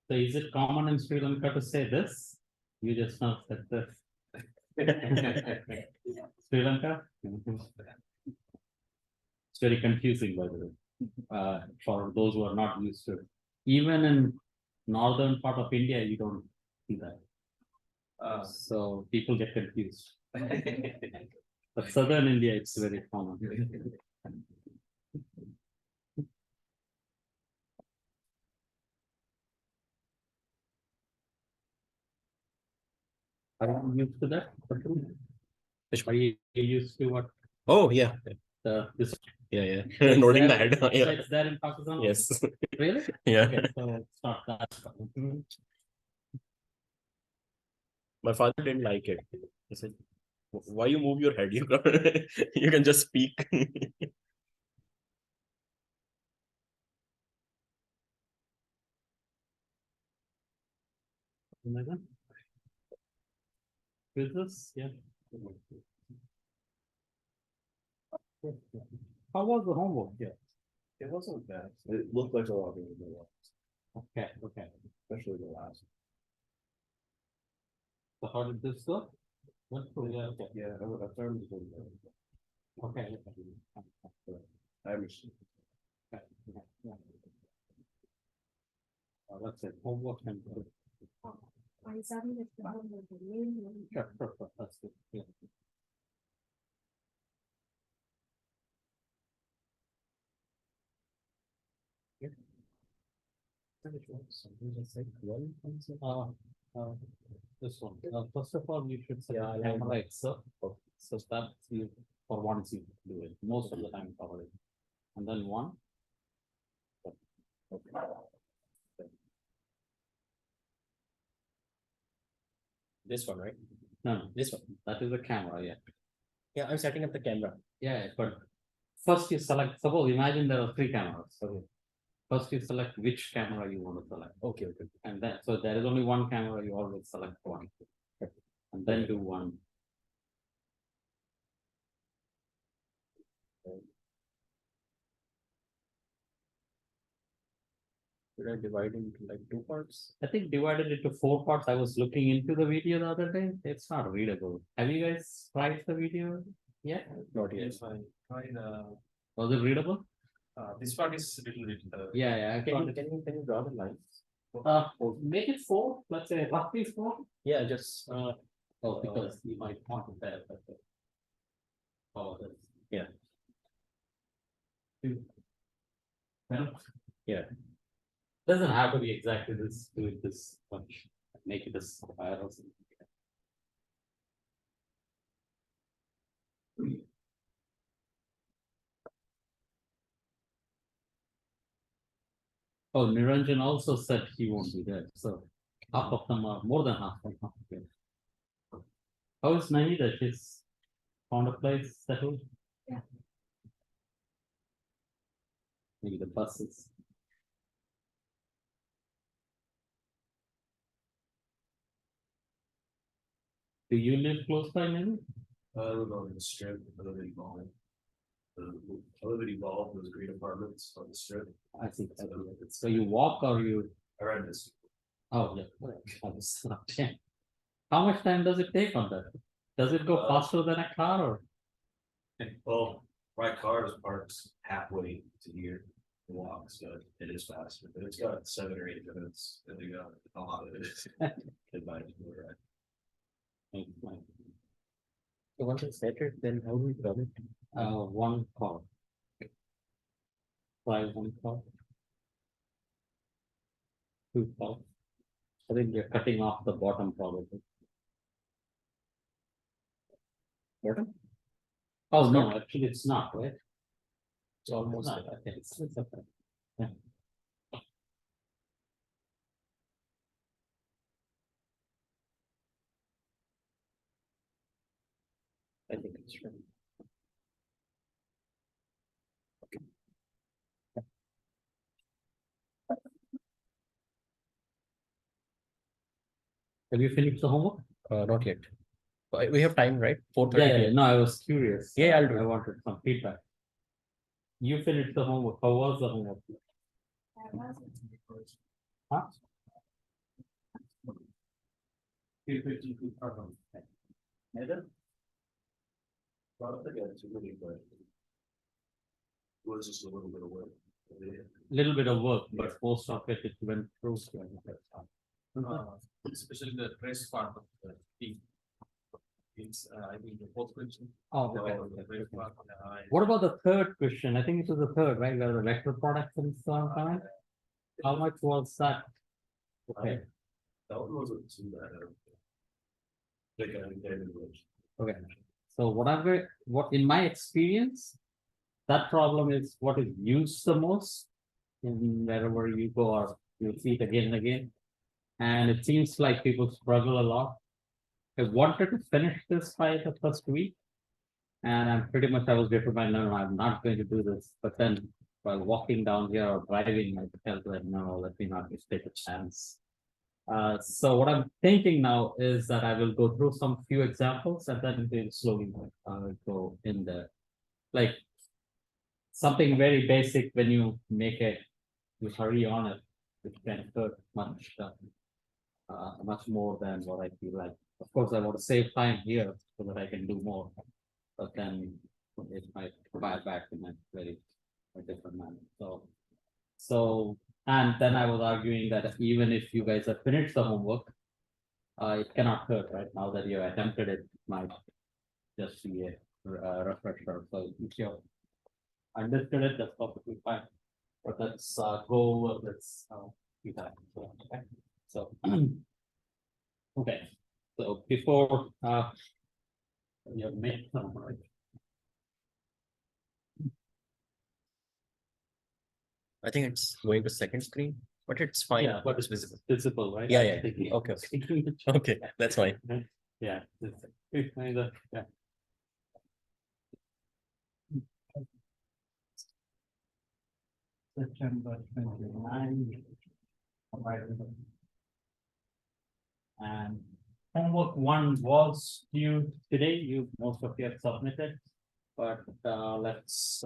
So is it common in Sri Lanka to say this? You just now said this. Sri Lanka? It's very confusing, by the way, for those who are not used to it. Even in northern part of India, you don't see that. So people get confused. But southern India, it's very common. Are you used to that? Which Are you used to what Oh, yeah. this? Yeah. It's Nodding the there- head. Yeah. It's there in Pakistan? also? Yes. Really? Yeah. Okay, so it's not that common. My father didn't like it. He said, why you move your head? You can just speak. Business, yeah. How was the homework? Yeah. It wasn't bad. It looked like a lot of it, Okay, okay. especially the last. So how did this go? Went through, yeah, okay. Yeah, I started to do that. Okay. I understand. Let's say homework and. I submitted the homework the main one. Sure, that's good, yeah. This one, first of all, you should set Yeah, the camera itself, so that you, for once you do it, most of the time probably. And then one. This one, right? No, This one. that is the camera, yeah. Yeah, I'm setting up the camera. Yeah, but first you select, suppose imagine there are 3 cameras, okay. First you select which camera you want to select. Okay. And then, so there is only one camera, you always select one. And then do one. Should I divide into like 2 parts? I think divided into 4 parts. I was looking into the video the other day. It's not readable. Have you guys tried the video? Yeah. Not yet. Yes, I tried, Was it readable? this part is a little bit, Yeah, I Can thought you draw the lines? make it 4. Let's say roughly 4. Yeah, just Because you might want it there. But, this. Yeah. 2. Well, Yeah. Doesn't have to be exactly this. Do it this much. Make it a square or something. Oh, Niranjan also said he won't be there, so half of them are more than half. Okay. How is Naida? She's found a place settled? Yeah. Maybe the buses. Do you live close by, maybe? I live on the strip, I live in Evolve. I live in Evolve, those green apartments on the strip. I think so. So you walk or you? I ride this. Oh, yeah. Okay. How much time does it take on that? Does it go faster than a car or? Well, my car is parked halfway to here. The walk, so it is faster, but it's got 7 or 8 minutes. And they got a lot of it. Goodbye. so once it's set it, then how do we draw it? One car. Try one car. 2 cars. I think you're cutting off the bottom probably. Bottom? Oh, no, actually it's not, right? It's almost No, there. okay, it's okay. Yeah. I think it's right. Have you finished the homework? Not yet. We have time, right? 4:30 Yeah, PM. no, I was curious. Yeah, I'll do I it. wanted some feedback. You finished the homework. How was the homework? That wasn't. Huh? 250 feet from. Nathan? Well, I think it's really good. Was just a little bit of work. Little bit of work, but most of it went through. Especially the press part of the team. It's, I think the fourth question. Oh, the okay. press part, What about the third question? I think it was the third, right, where the vector products and so on, coming? How much was that? Okay, That one wasn't too bad. I don't think. They got it in English. okay. So what in my experience, that problem is what is used the most in wherever you go or you see it again and again. And it seems like people struggle a lot. I wanted to finish this by the first week. And I'm pretty much, I was determined, no, I'm not going to do this, but then while walking down here or driving, I felt like, no, let me not just take a chance. So what I'm thinking now is that I will go through some few examples and then we'll slowly go in there. Like something very basic when you make it, you hurry on it, it can hurt much more than what I feel like. Of course, I want to save time here so that I can do more, but then it might fire back in a different manner. So, and then I was arguing that even if you guys have finished the homework, it cannot hurt, right? Now that you attempted it, might just be a refresher. So if you understood it, that's perfectly fine. But let's go, let's do that. Okay. So, okay. So before you have made some, right? I think it's going to second screen, but it's fine. Yeah, but it's visible. Visible, right? Yeah, I'm yeah. thinking- Okay, Okay, that's fine. Yeah. It's either, yeah. September 29. And homework one was due today, most of you have submitted. But let's,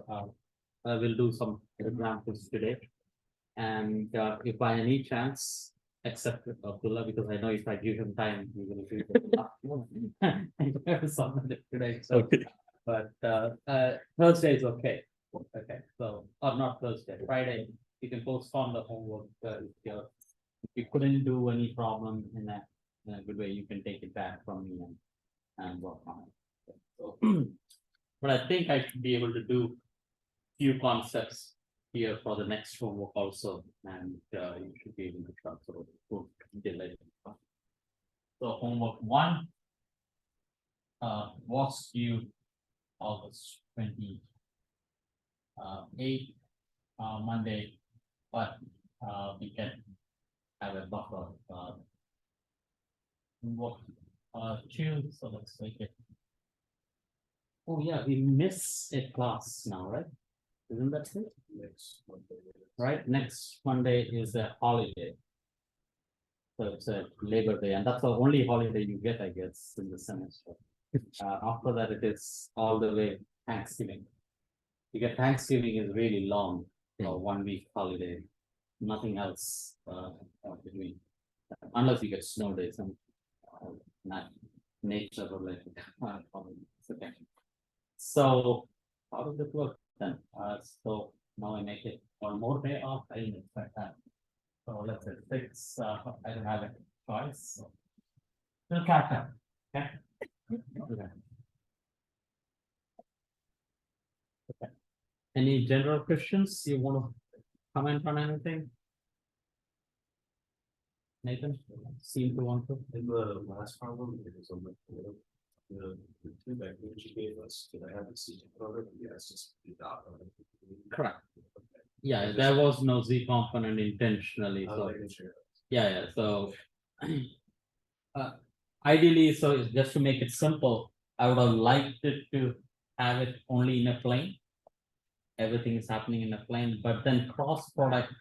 I will do some examples today. And if by any chance, except Abdullah, because I know if I give him time, he will do it. I have submitted today, so. Okay. But Thursday is okay. Okay, so, or not Thursday, Friday, you can postpone the homework, if you couldn't do any problem in a good way, you can take it back from me and work on it. So, but I think I should be able to do few concepts here for the next homework also, and you should be able to transfer it, delay. So homework one was due August 28, Monday, but we can have a buffer. Homework two, so let's make it. Oh yeah, we miss a class now, right? Isn't that it? Next Monday. Right, next Monday is a holiday. So it's a Labor Day, and that's the only holiday you get, I guess, in the semester. After that, it is all the way Thanksgiving. You get Thanksgiving is really long, 1 week holiday, nothing else between. Unless you get snow days and not nature related. Okay. So how does it work then? So now I make it one more day off, I didn't expect that. So let's say 6, I don't have a choice. So we'll catch up, okay? Okay. Okay. Any general questions you want to comment on anything? Nathan, seem to want to? In the last problem, it was on the two vectors you gave us, did I have the C component? Yes, just the dot on it. Correct. Yeah, there was no Z component intentionally, I so. was making sure. Yeah, so. Ideally, so just to make it simple, I would have liked it to have it only in a plane. Everything is happening in a plane, but then cross product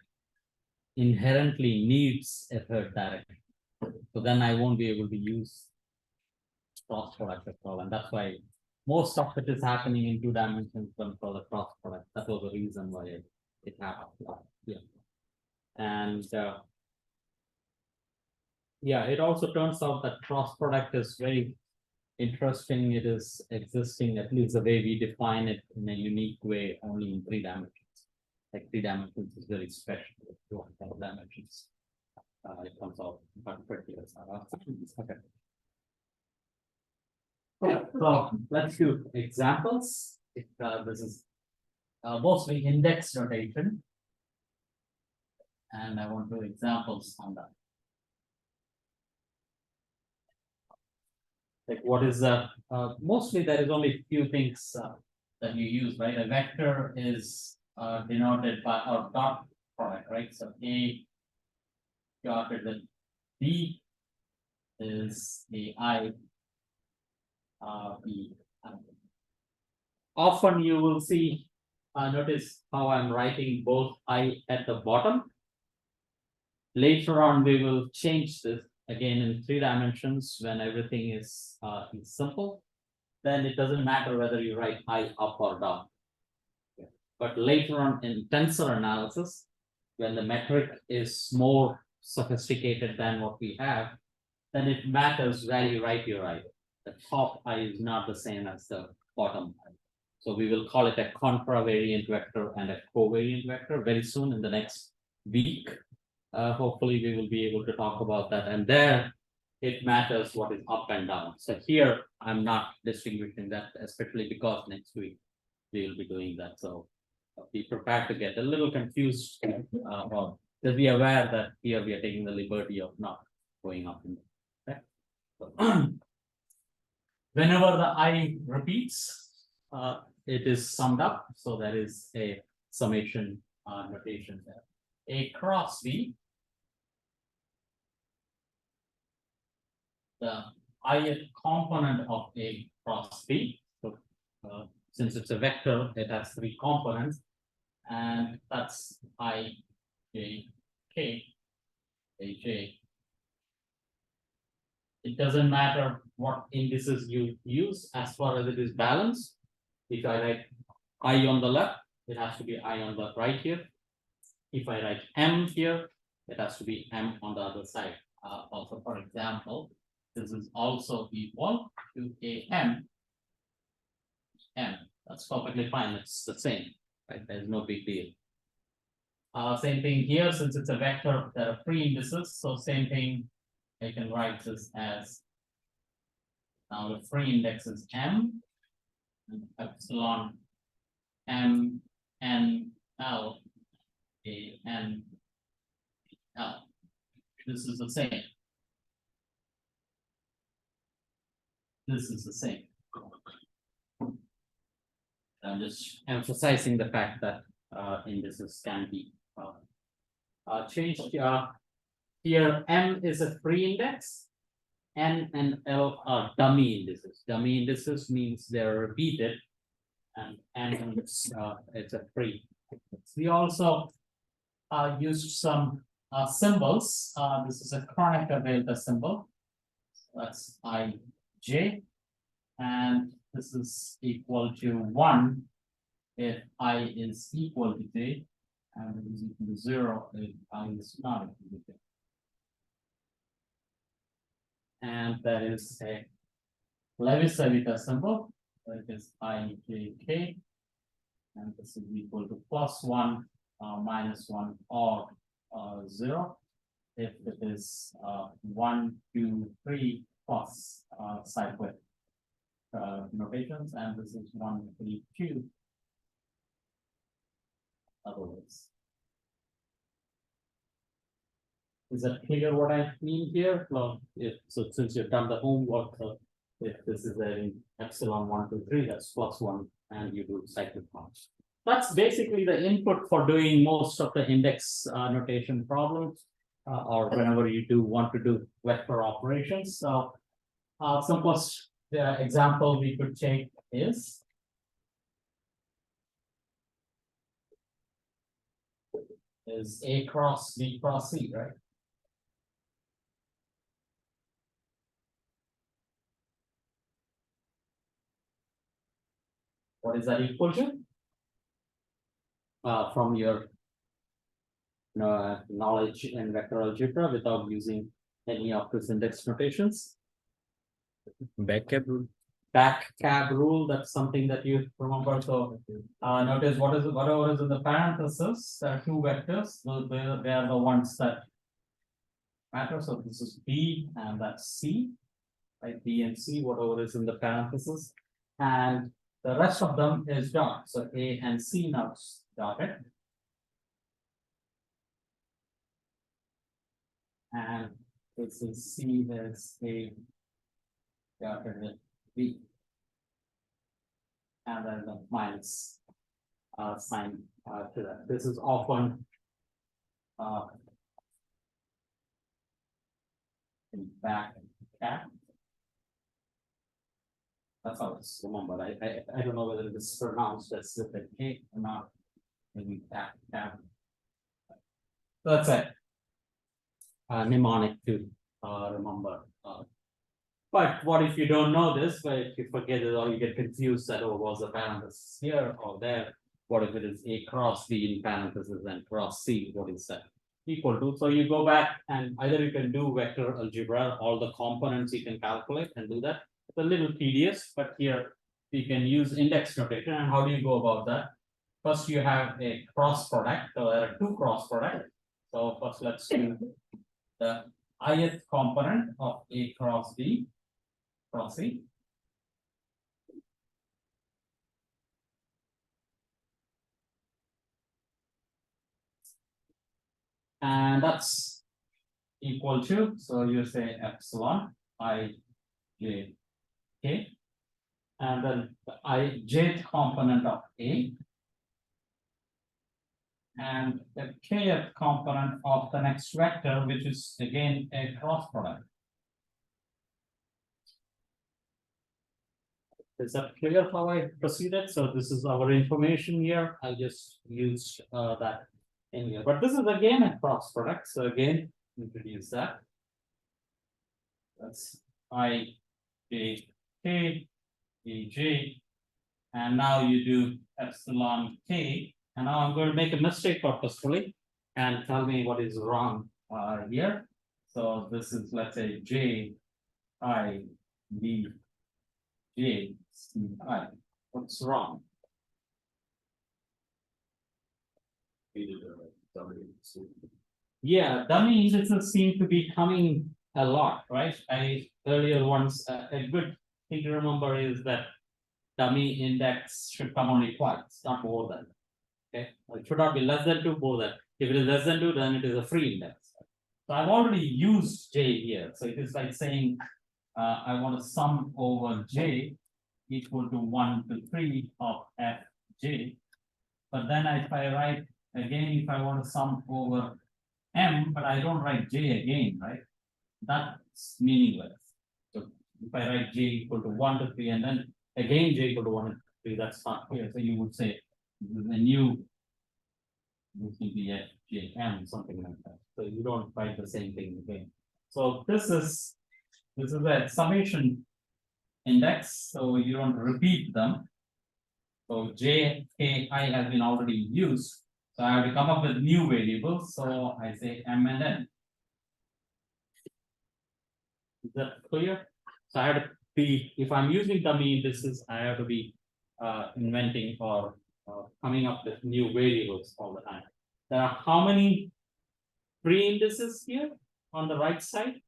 inherently needs a third direction. So then I won't be able to use cross product at all, and that's why most of it is happening in 2 dimensions for the cross product. That was the reason why it happened. Yeah. And Yeah, it also turns out that cross product is very interesting. It is existing, at least the way we define it, in a unique way, only in 3 dimensions. Like 3 dimensions is very special, if you want 4 dimensions. It comes out but pretty. Okay. Okay, so let's do examples. This is mostly index notation. And I want to do examples on that. Like what is mostly there is only few things that you use, right? A vector is denoted by or dot product, right? So A dotted with B is the I B. Often you will see, notice how I'm writing both I at the bottom. Later on, we will change this again in 3 dimensions when everything is simple. Then it doesn't matter whether you write I up or down. But later on in tensor analysis, when the metric is more sophisticated than what we have, then it matters where you write your I. The top I is not the same as the bottom I. So we will call it a contravariant vector and a covariant vector very soon in the next week. Hopefully we will be able to talk about that, and there it matters what is up and down. So here I'm not distinguishing that, especially because next week we will be doing that. So be prepared to get a little confused, or just be aware that here we are taking the liberty of not going up in there. Okay? So, whenever the I repeats, it is summed up. So there is a summation notation there. A cross B, the ith component of A cross B. So since it's a vector, it has 3 components, and that's I, J, K, A, J. It doesn't matter what indices you use as far as it is balanced. If I write I on the left, it has to be I on the right here. If I write M here, it has to be M on the other side. Also, for example, this is also equal to a M. That's perfectly fine. It's the same, right? There's no big deal. Same thing here, since it's a vector, there are 3 indices. So same thing, I can write this as, now the free index is M, and epsilon M N L A N L. This is the same. This is the same. I'm just emphasizing the fact that indices can be changed. Here M is a free index, N and L are dummy indices. Dummy indices means they're repeated, and N is it's a free. We also used some symbols. This is a Kronecker delta symbol. That's IJ, and this is equal to 1 if I is equal to J, and it is equal to 0 if I is not equal to J. And that is a Levi-Civita symbol, that is IJK, and this is equal to +1, -1, or 0 if it is 1, 2, 3 plus cyclic notations, and this is 1, 3, 2 otherwise. Is that clear what I mean here? Well, so since you've done the homework, if this is a epsilon 1, 2, 3, that's +1, and you do cyclic counts. That's basically the input for doing most of the index notation problems, or whenever you want to do vector operations. So, simplest example we could take is A cross B cross C, right? What is that equal to? From your knowledge in vector algebra without using Any of these index notations? Back rule. Back cab rule, that's something that you remember, so. Notice whatever is in the parentheses, there are two vectors, they are the ones that. Matter, so this is B and that's C. Right, B and C, whatever is in the parentheses. And the rest of them is dot, so A and C now it's dotted. And this is C is A. Dotted with B. And then the minus. Sign to that, this is often. In back cap. That's how it's remembered, I don't know whether it is pronounced as with a K or not. Maybe back cap. So that's it. Mnemonic to remember. But what if you don't know this, but if you forget it or you get confused that, oh, was the parenthesis here or there? What if it is A cross B in parentheses and cross C, what is that? Equal to, so you go back and either you can do vector algebra, all the components you can calculate and do that. It's a little tedious, but here you can use index notation. And how do you go about that? First, you have a cross product, so there are two cross products. So first, let's do the ith component of A cross B cross C. And that's equal to, so you say epsilon I j k. And then the I jth component of A. And the kth component of the next vector, which is again a cross product. Is that clear how I proceeded? So this is our information here. I just used that in here, but this is again a cross product. So again, introduce that. That's I j k e j, and now you do epsilon k. And now I'm going to make a mistake purposefully and tell me what is wrong here. So this is, let's say, J I B J C I. What's wrong? Yeah, dummy indexes seem to be coming a lot, right? Earlier ones, a good thing to remember is that dummy index should come only twice, not more than. Okay, it should not be less than 2, more than. If it is less than 2, then it is a free index. So I've already used J here, so it is like saying, I want to sum over J equal to 1 to 3 of F J. But then if I write again, if I want to sum over M, but I don't write J again, right? That's meaningless. So if I write J equal to 1 to 3 and then again J equal to 1 to 3, that's not clear. So you would say this is a new, this will be F J M, something like that. So you don't write the same thing again. So this is a summation index, so you don't repeat them. So J, K, I has been already used. So I have to come up with new variables. So I say M and N. Is that clear? So I have to be, if I'm using dummy indices, I have to be inventing or coming up with new variables all the time. There are how many pre-indices here on the right side?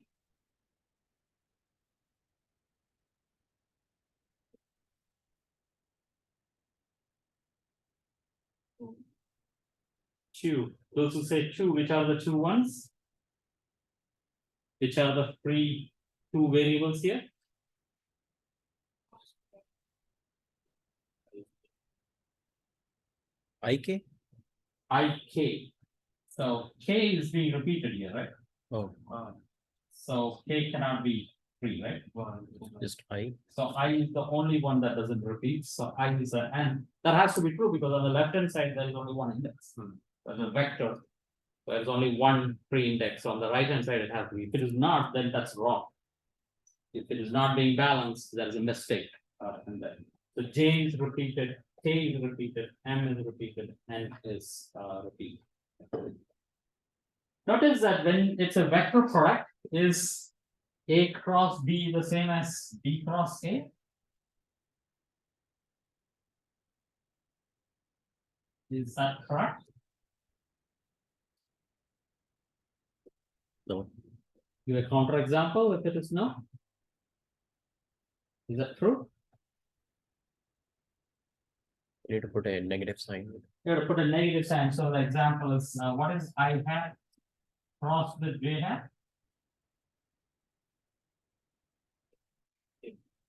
Two. Those who say two, which are the two ones? Which are the free two variables here? IK? IK. So K is being repeated here, right? Oh, So K cannot be free, right? just I. So I is the only one that doesn't repeat, so I is a, and that has to be true because on the left hand side, there is only one index. There's a vector. So there's only one pre-index, so on the right hand side, it has to be, if it is not, then that's wrong. If it is not being balanced, there is a mistake, and then, so J is repeated, K is repeated, M is repeated, N is repeated. Notice that when it's a vector product, is A cross B the same as B cross A? Is that correct? No. Give a counterexample if it is no. Is that true? You need to put a negative sign. You have to put a negative sign, so the example is, what is I hat crossed with J hat?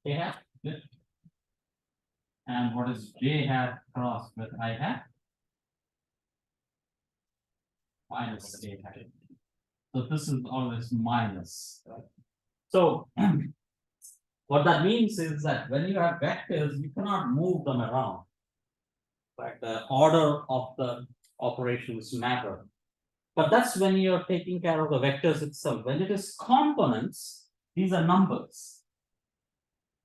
A hat, good. And what is J hat crossed with I hat? Minus A hat. So this is always minus. Right? So what that means is that when you have vectors, you cannot move them around. Right, the order of the operations matter. But that's when you're taking care of the vectors itself. When it is components, these are numbers.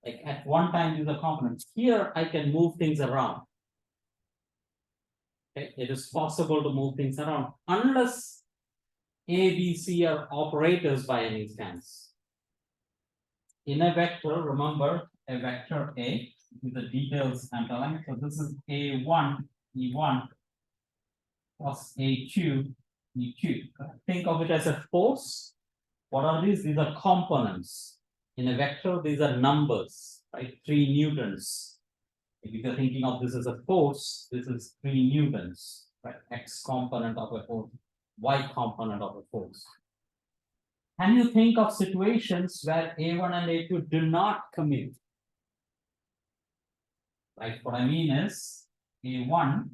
Like at one time, these are components. Here, I can move things around. Okay, it is possible to move things around unless A, B, C are operators by any chance. In a vector, remember a vector A, with the details I'm telling. So this is A1, E1 plus A2, E2. Think of it as a force. What are these? These are components. In a vector, these are numbers, right? 3 newtons. If you're thinking of this as a force, this is 3 newtons, right? X component of a force, Y component of a force. Can you think of situations where A1 and A2 do not commute? Right, what I mean is A1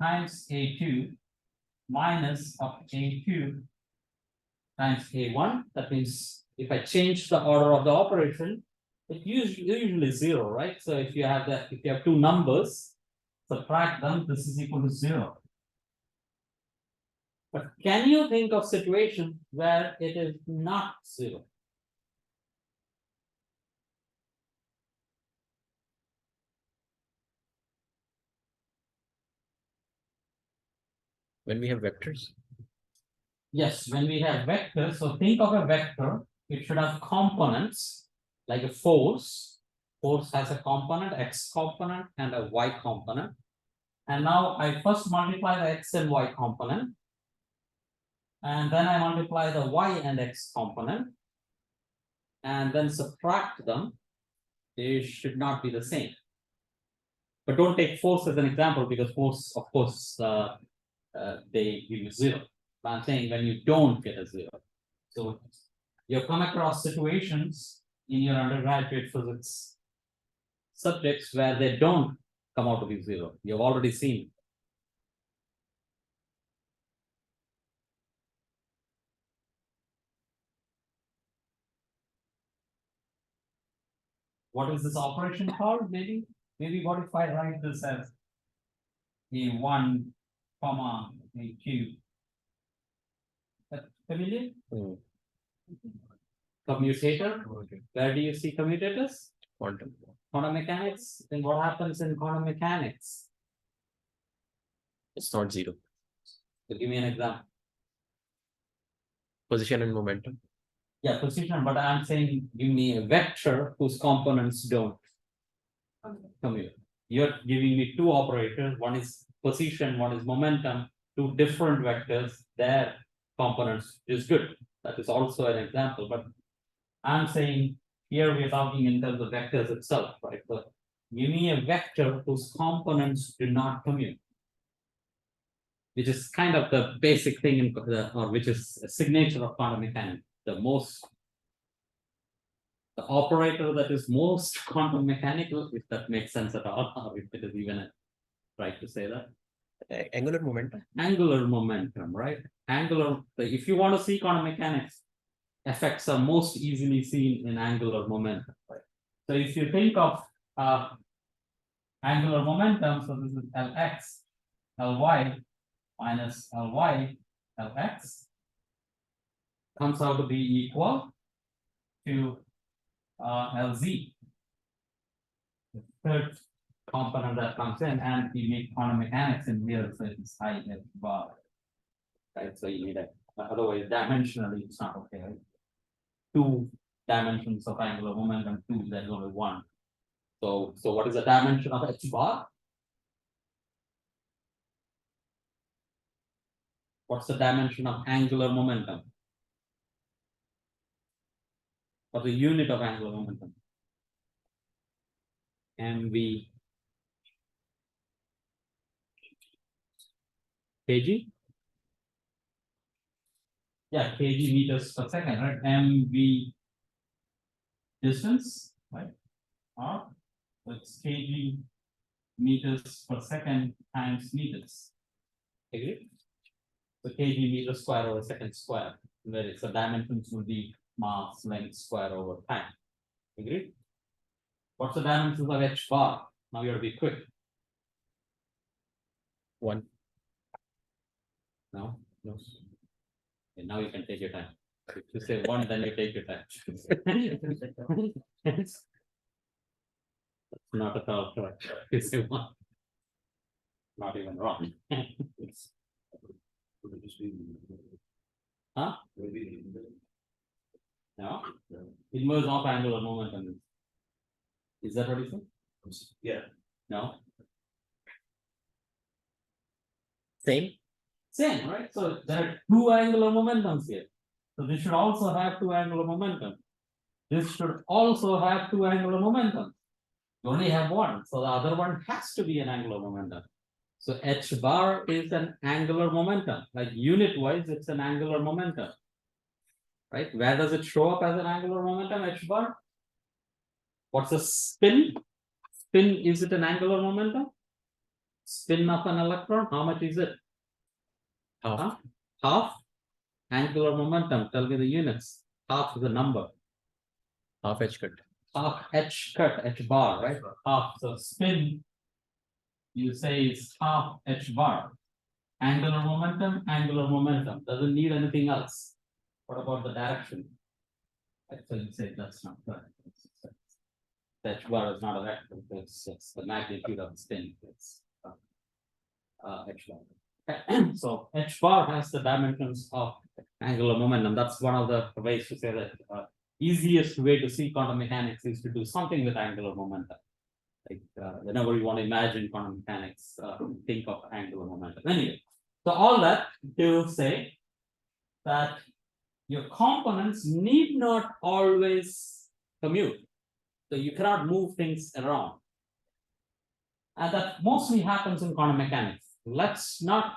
times A2 minus of A2 times A1. That means if I change the order of the operation, it usually 0, right? So if you have two numbers, subtract them, this is equal to 0. But can you think of situations where it is not 0? When we have vectors, Yes, when we have vectors, so think of a vector, it should have components like a force. Force has a component, X component and a Y component. And now I first multiply the X and Y component. And then I multiply the Y and X component. And then subtract them. They should not be the same. But don't take force as an example because force, of course, they give you 0. But I'm saying when you don't get a 0. So you've come across situations in your undergraduate physics subjects where they don't come out to be 0. You've already seen. What is this operation called? Maybe what if I write this as A1, comma, A2? That familiar? Commutator. Where do you see commutators? quantum. Quantum mechanics. Then what happens in quantum mechanics? It's not 0. So give me an example. Position and momentum. Yeah, position, but I'm saying give me a vector whose components don't commute. You're giving me 2 operators, one is position, one is momentum, 2 different vectors, their components is good. That is also an example, but I'm saying here we're talking in terms of vectors itself, right? So give me a vector whose components do not commute. Which is kind of the basic thing in or which is a signature of quantum mechanics. The operator that is most quantum mechanical, if that makes sense at all, or if it is even right to say that. Angular momentum. Angular momentum, right? If you want to see quantum mechanics, effects are most easily seen in angular momentum, right? So if you think of angular momentum, so this is Lx, Ly minus Ly, Lx comes out to be equal to Lz. The third component that comes in, and we make quantum mechanics in here, so it's I F bar. Right, so you need a, otherwise dimensionally it's not okay, right? Two dimensions of angular momentum, two, there's only one. So what is the dimension of H bar? What's the dimension of angular momentum? Or the unit of angular momentum? MV kg? Yeah, kg meters per second, right? MV distance, right? Or it's kg meters per second times meters. Agree? So kg meter square over second square, where it's the dimensions will be mass length square over time. Agree? What's the dimensions of H bar? Now you have to be quick. 1. No? No. Okay, now you can take your time. If you say one, then you take your time. That's not at all correct. You say one. Not even wrong. It's- Would it just be? Huh? Maybe. No? Inverse of angular momentum. Is that what you said? Yeah, No? Same. Same, right? So there are two angular momentums here. So this should also have two angular momentum. This should also have two angular momentum. You only have one, so the other one has to be an angular momentum. So H bar is an angular momentum, like unit wise, it's an angular momentum. Right? Where does it show up as an angular momentum, H bar? What's the spin? Spin, is it an angular momentum? Spin of an electron, how much is it? Half. Huh? Half angular momentum, tell me the units. Half is the number. Half H cut. Half H cut, H bar, right? Half, so spin. You say is half H bar. Angular momentum, doesn't need anything else. What about the direction? Right, so you say that's not correct. H bar is not a vector, it's the magnitude of the spin. It's H bar. Okay, so H bar has the dimensions of angular momentum. That's one of the ways to say that easiest way to see quantum mechanics is to do something with angular momentum. Like whenever you want to imagine quantum mechanics, think of angular momentum. Anyway, so all that to say that your components need not always commute. So you cannot move things around. And that mostly happens in quantum mechanics. Let's not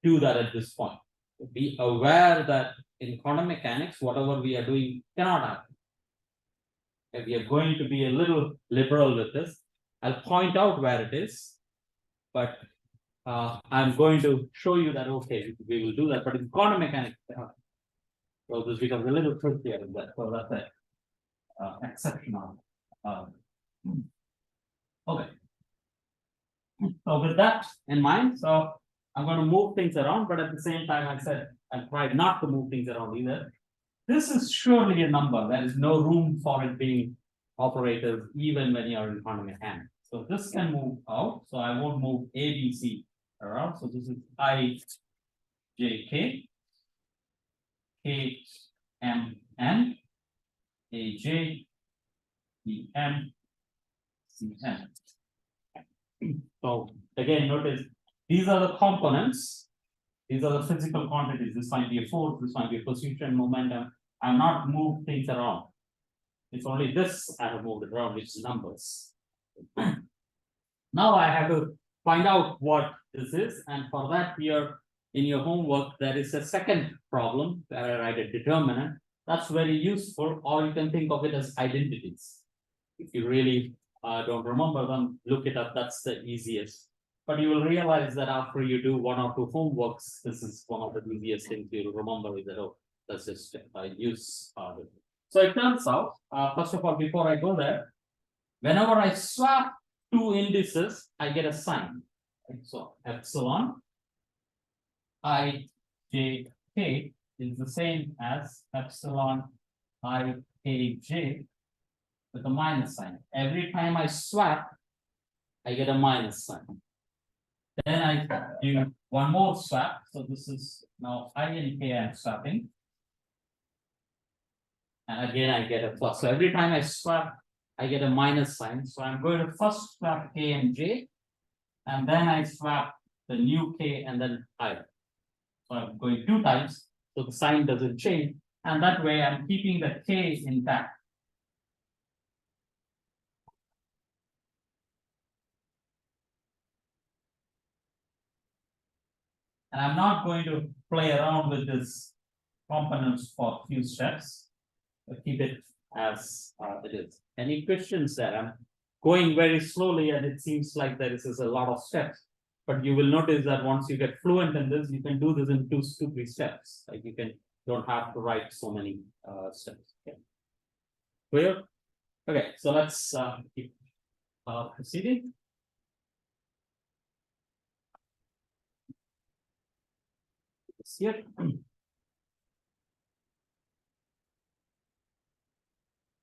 do that at this point. Be aware that in quantum mechanics, whatever we are doing cannot happen. If we are going to be a little liberal with this, I'll point out where it is, but I'm going to show you that, okay, we will do that, but in quantum mechanics, so this becomes a little trickier than that, so that's an exceptional. Okay. So with that in mind, so I'm going to move things around, but at the same time, I said I'll try not to move things around either. This is surely a number. There is no room for it being operative, even when you are in quantum mechanics. So this can move out. So I won't move A, B, C around. So this is I, J, K, K, M, N, A, J, E, M, C, N. So again, notice these are the components. These are the physical quantities. This might be a force, this might be a position, momentum. I have not moved things around. It's only this I have moved it around, which is numbers. Now I have to find out what this is, and for that here in your homework, there is a second problem where I write a determinant. That's very useful, or you can think of it as identities. If you really don't remember them, look it up, that's the easiest. But you will realize that after you do one or two homeworks, this is one of the easiest things you'll remember is that, oh, that's just use. So it turns out, first of all, before I go there, whenever I swap two indices, I get a sign. Right? So epsilon I j k is the same as epsilon I k j with a minus sign. Every time I swap, I get a minus sign. Then I do one more swap, so this is now I and K I'm swapping. And again, I get a plus, so every time I swap, I get a minus sign, so I'm going to first swap K and J. And then I swap the new K and then I. So I'm going 2 times, so the sign doesn't change, and that way I'm keeping the K intact. And I'm not going to play around with this components for few steps. But keep it as it is. Any questions there? I'm going very slowly and it seems like there is a lot of steps. But you will notice that once you get fluent in this, you can do this in 2 to 3 steps. Like you don't have to write so many steps. Okay. Clear? Okay, so let's keep proceeding. Here.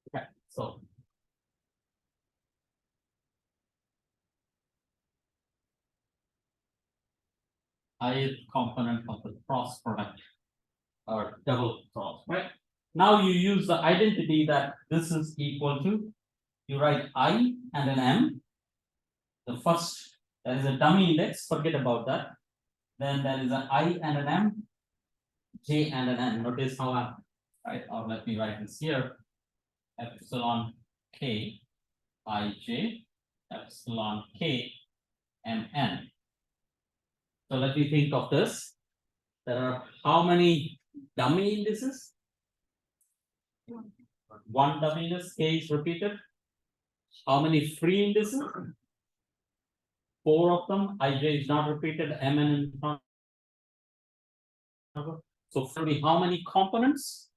Okay, so ith component of the cross product or double cross, right? Now you use the identity that this is equal to, you write I and an M. The first, there is a dummy index, forget about that. Then there is an I and an M, J and an N. Notice how I'm, right, or let me write this here. Epsilon K I J, epsilon K M N. So let me think of this. There are how many dummy indices? 1 dummy index, K is repeated. How many free indices? 4 of them. IJ is not repeated, MN is not. So finally, how many components?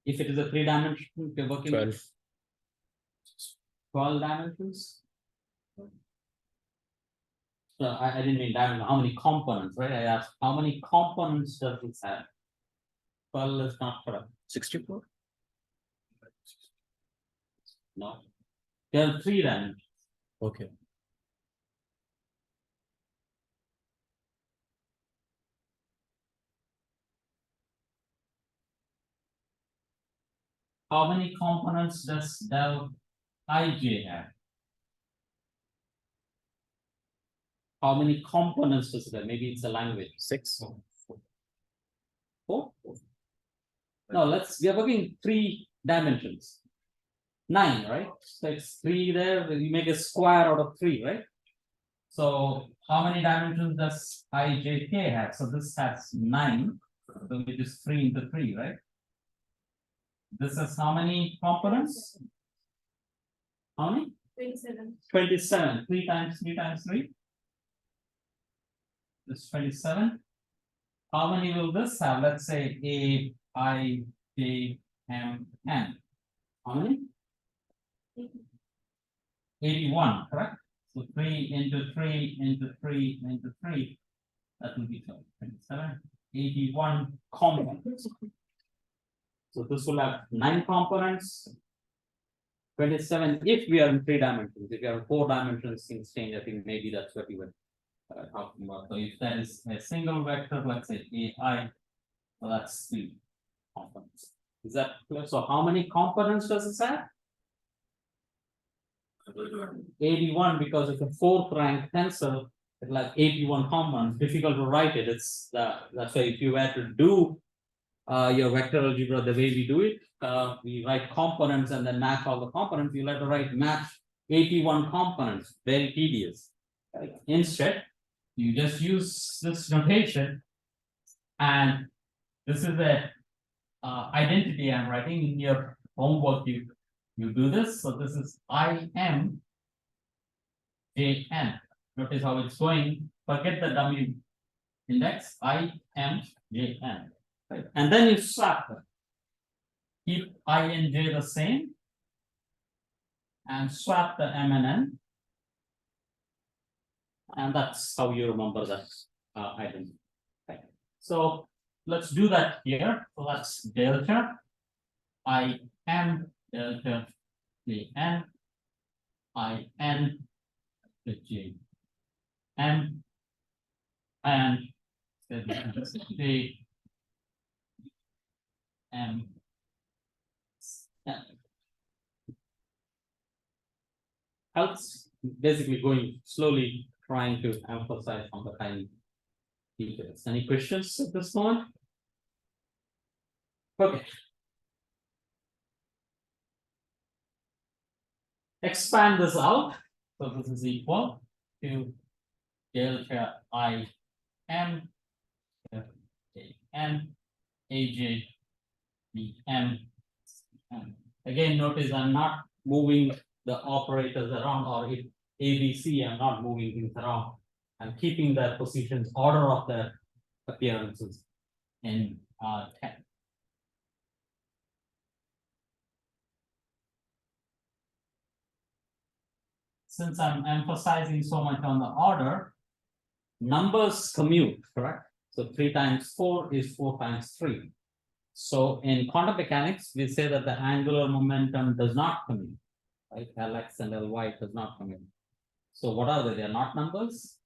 If it is a 3-dimensional, you're working with 12 dimensions. So I didn't mean dimension, how many components, right? I asked how many components does this have? 12 is not correct. 64? No. There are 3 dimensions. Okay. How many components does del IJ have? How many components does it have? Maybe it's a language. 6? 4? No, we are working 3 dimensions. 9, right? So it's 3 there, you make a square out of 3, right? So how many dimensions does IJK have? So this has 9, so which is 3 into 3, right? This is how many components? How many? 27. 27. 3 times 3 times 3. This is 27. How many will this have? Let's say A, I, J, M, N. How many? 81, correct? So 3 into 3 into 3 into 3. That will be 27. 81 components. So this will have 9 components. 27 if we are in 3 dimensions. If you are in 4 dimensions, things change. I think maybe that's what you were talking about. So if that is a single vector, let's say AI, so that's 3 components. Is that clear? So how many components does this have? 81, because it's a 4th rank tensor, it's like 81 components, difficult to write it. It's that's why if you were to do your vector algebra the way we do it, we write components and then match all the components. You have to write match 81 components, very tedious. Right? Instead, you just use this notation, and this is the identity I'm writing in your homework. You do this, so this is IM JN. Notice how it's going. Forget the dummy index. IM JN. Right. And then you swap them. Keep I and J the same, and swap the M and N. And that's how you remember that identity. Okay. So let's do that here. So that's delta I M delta J N I N the J M and the M. Helps basically going slowly, trying to emphasize on the tiny details. Any questions at this point? Okay. Expand this out, so this is equal to delta I M N AJ B M. Again, notice I'm not moving the operators around, or if ABC, I'm not moving things around. I'm keeping their positions, order of their appearances in 10. Since I'm emphasizing so much on the order, numbers commute, correct? So 3 times 4 is 4 times 3. So in quantum mechanics, we say that the angular momentum does not commute, right? Lx and Ly does not commute. So what are they? They are not numbers.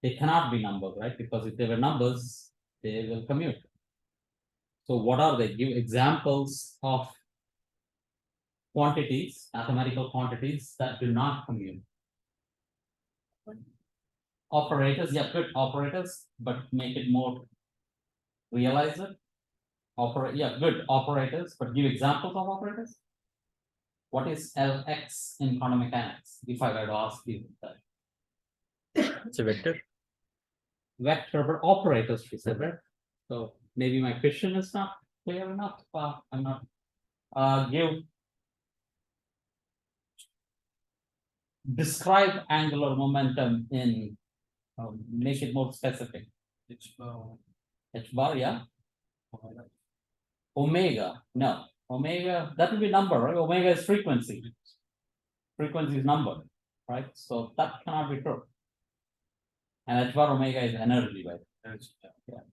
They cannot be numbers, right? Because if they were numbers, they will commute. So what are they? Give examples of quantities, mathematical quantities that do not commute. Operators, yeah, good operators, but make it more, realize it. Yeah, good operators, but give examples of operators. What is Lx in quantum mechanics? If I were to ask you that. It's a vector. Vector, but operators, we said, right? So maybe my question is not clear enough. I'm not. Give. Describe angular momentum in. Make it more specific. H bar, yeah. Omega, no. Omega, that will be number, right? Omega is frequency. Frequency is number, right? So that cannot be true. And H bar omega is energy, right? Yeah.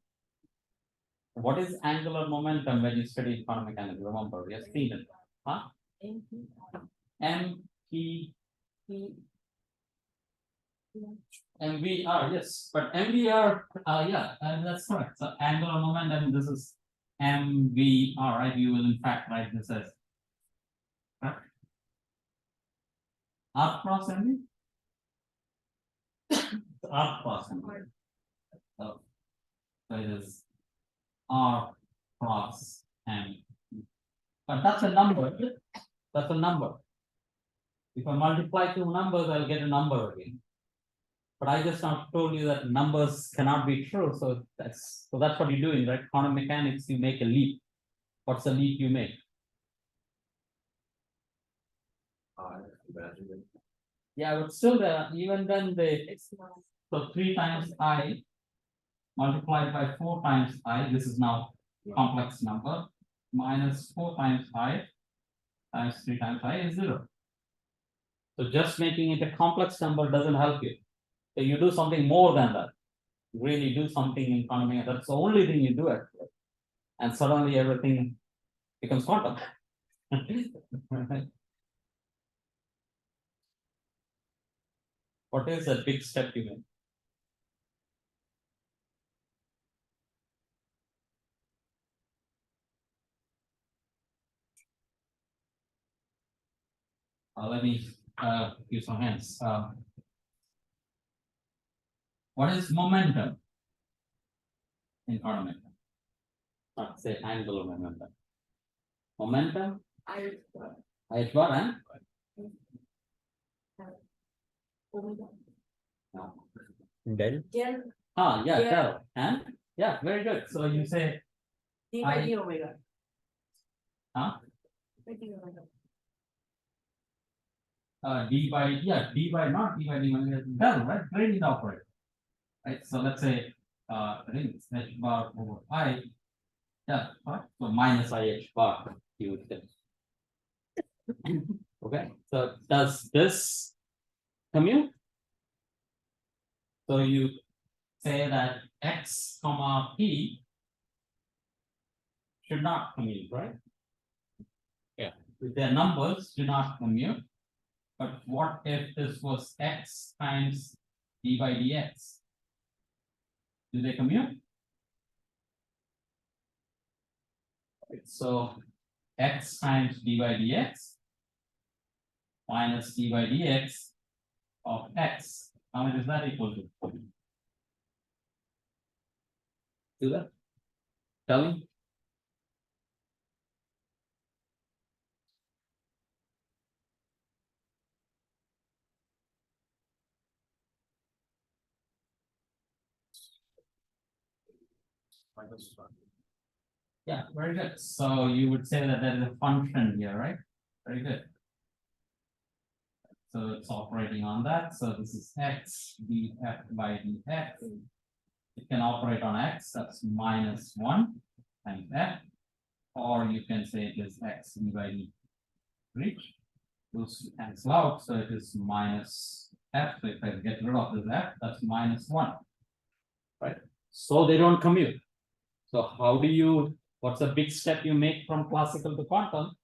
What is angular momentum when you study quantum mechanics? Remember, we have seen it. Huh? MVR, yes, but MVR, yeah, that's correct. So angular momentum, this is MVR, right? You will in fact write this as R cross MV. R cross MV. So it is R cross M. But that's a number. That's a number. If I multiply 2 numbers, I'll get a number again. But I just now told you that numbers cannot be true. So that's what you do in right quantum mechanics. You make a leap. What's the leap you make? Imagine it. Yeah, but still there, even then so 3 times I multiplied by 4 times I, this is now complex number, minus 4 times I times 3 times I is 0. So just making it a complex number doesn't help you. So you do something more than that. Really do something in quantum mechanics. That's the only thing you do actually. And suddenly everything becomes quantum. What is the big step you make? Let me use some hands. What is momentum in quantum mechanics? Not say angular momentum. Momentum, I bar and no. Del. Del Yeah, Yeah. del. And yeah, very good. So you say D by I- D omega. Huh? By D omega. D by not D by D del, right? Gradient operator. Right. So let's say I think it's H bar over I. Yeah, right. So minus I H bar you would say. Okay, so does this commute? So you say that X comma P should not commute, right? Yeah, if their numbers do not commute. But what if this was x times d by dx? Do they commute? Right, so x times d by dx minus d by dx of x, how much is that equal to? Do that? Tell me. Yeah, very good. So you would say that there is a function here, right? Very good. So it's operating on that. So this is x df by dx. It can operate on x, that's minus 1 times f. Or you can say it is x d by d. Reach. Those cancel out, so it is minus f. So if I get rid of this f, that's minus 1. Right? So they don't commute. So how do you, what's the big step you make from classical to quantum?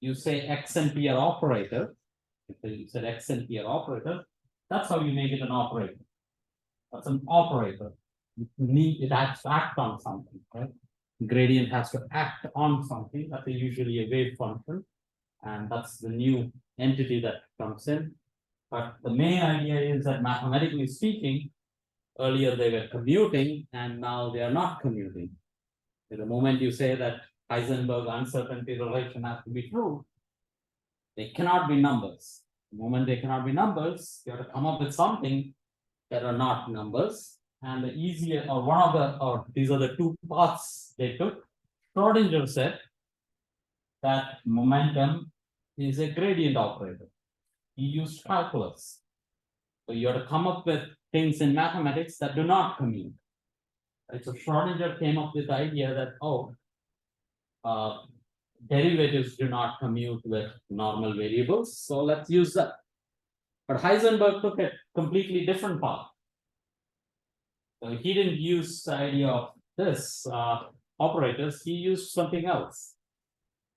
You say x and p are operators. If you said x and p are operators, that's how you make it an operator. That's an operator. It has to act on something, right? Gradient has to act on something. That's usually a wave function. And that's the new entity that comes in. But the main idea is that mathematically speaking, earlier they were commuting and now they are not commuting. At the moment you say that Heisenberg uncertainty relation has to be true, they cannot be numbers. The moment they cannot be numbers, you have to come up with something that are not numbers. And the easier, or one of the, or these are the two paths they took. Schrodinger said that momentum is a gradient operator. He used calculus. So you have to come up with things in mathematics that do not commute. Right? So Schrodinger came up with the idea that, derivatives do not commute with normal variables. So let's use that. But Heisenberg took a completely different path. So he didn't use the idea of this operators, he used something else.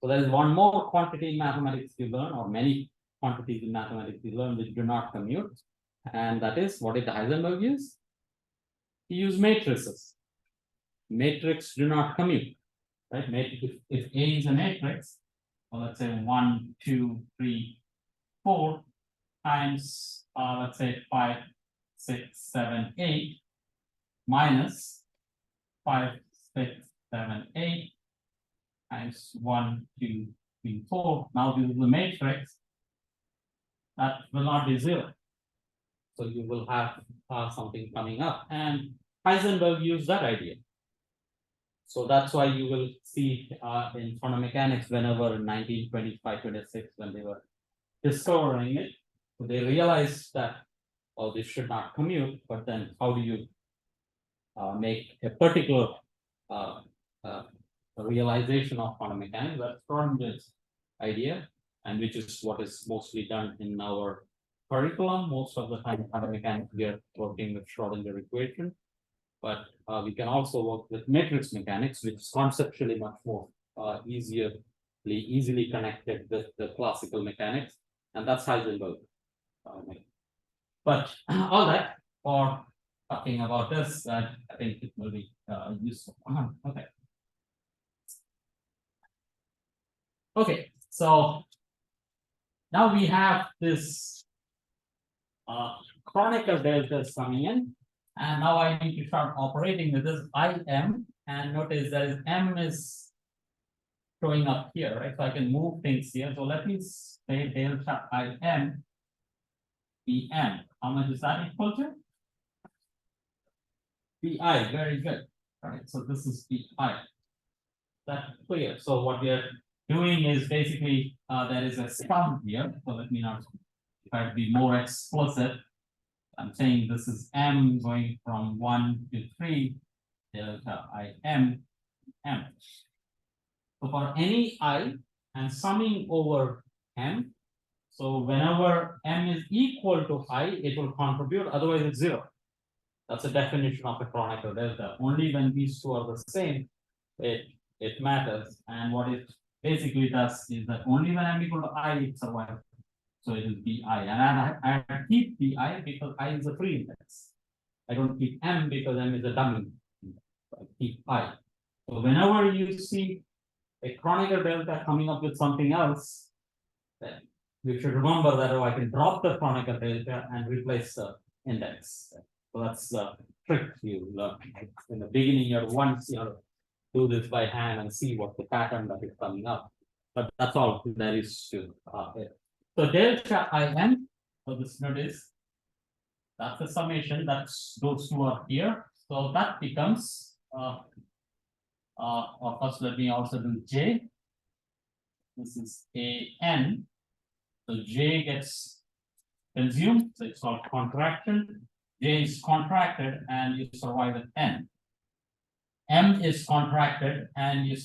So there is one more quantity in mathematics you learn, or many quantities in mathematics you learn which do not commute. And that is, what did Heisenberg use? He used matrices. Matrix do not commute, right? If A is a matrix, well, let's say 1, 2, 3, 4 times, let's say 5, 6, 7, 8 minus 5, 6, 7, 8 times 1, 2, 3, 4. Now this is the matrix. That will not be 0. So you will have something coming up. And Heisenberg used that idea. So that's why you will see in quantum mechanics, whenever in 1925, 26, when they were discovering it, so they realized that, oh, this should not commute, but then how do you make a particular realization of quantum mechanics? That's Schrodinger's idea, and which is what is mostly done in our curriculum. Most of the time, quantum mechanics, we are working with Schrodinger equation. But we can also work with matrix mechanics, which is conceptually much more easily connected with the classical mechanics, and that's Heisenberg. But all that for talking about this, I think it will be useful. Okay. Okay, so now we have this Kronecker deltas coming in. And now I need to start operating with this IM, and notice that is M is showing up here, right? So I can move things here. So let me say delta IM PM. How much is that equal to? PI, very good. All right, so this is PI. That's clear. So what we are doing is basically there is a sum here. So let me now try to be more explicit. I'm saying this is M going from 1 to 3, delta IM, M. So for any I and summing over M, so whenever M is equal to I, it will contribute, otherwise it's 0. That's a definition of a Kronecker delta. Only when these two are the same, it matters. And what it basically does is that only when M equal to I, it survives. So it is bi, and I keep bi because I is a free index. I don't keep m because m is a dummy. I keep I. So whenever you see a Kronecker delta coming up with something else, then you should remember that, oh, I can drop the Kronecker delta and replace the index. So that's the trick you learn. In the beginning, you have once you do this by hand and see what the pattern that is coming up. But that's all there is to it. So delta IN, so this notice, that's the summation, that's those two are here, so that becomes or first let me also do J. This is AN, so J gets consumed, so it's called contraction. J is contracted and you survive with N. M is contracted and you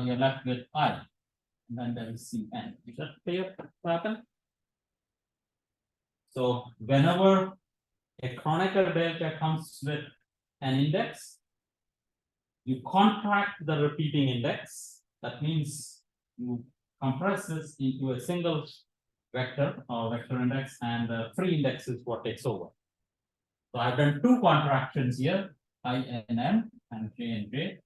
you're left with I. And then there is Cn. Is that clear what happened? So whenever a Kronecker delta comes with an index, you contract the repeating index. That means you compress this into a single vector or vector index, and the free index is what takes over. So I've done two contractions here, I and M and J,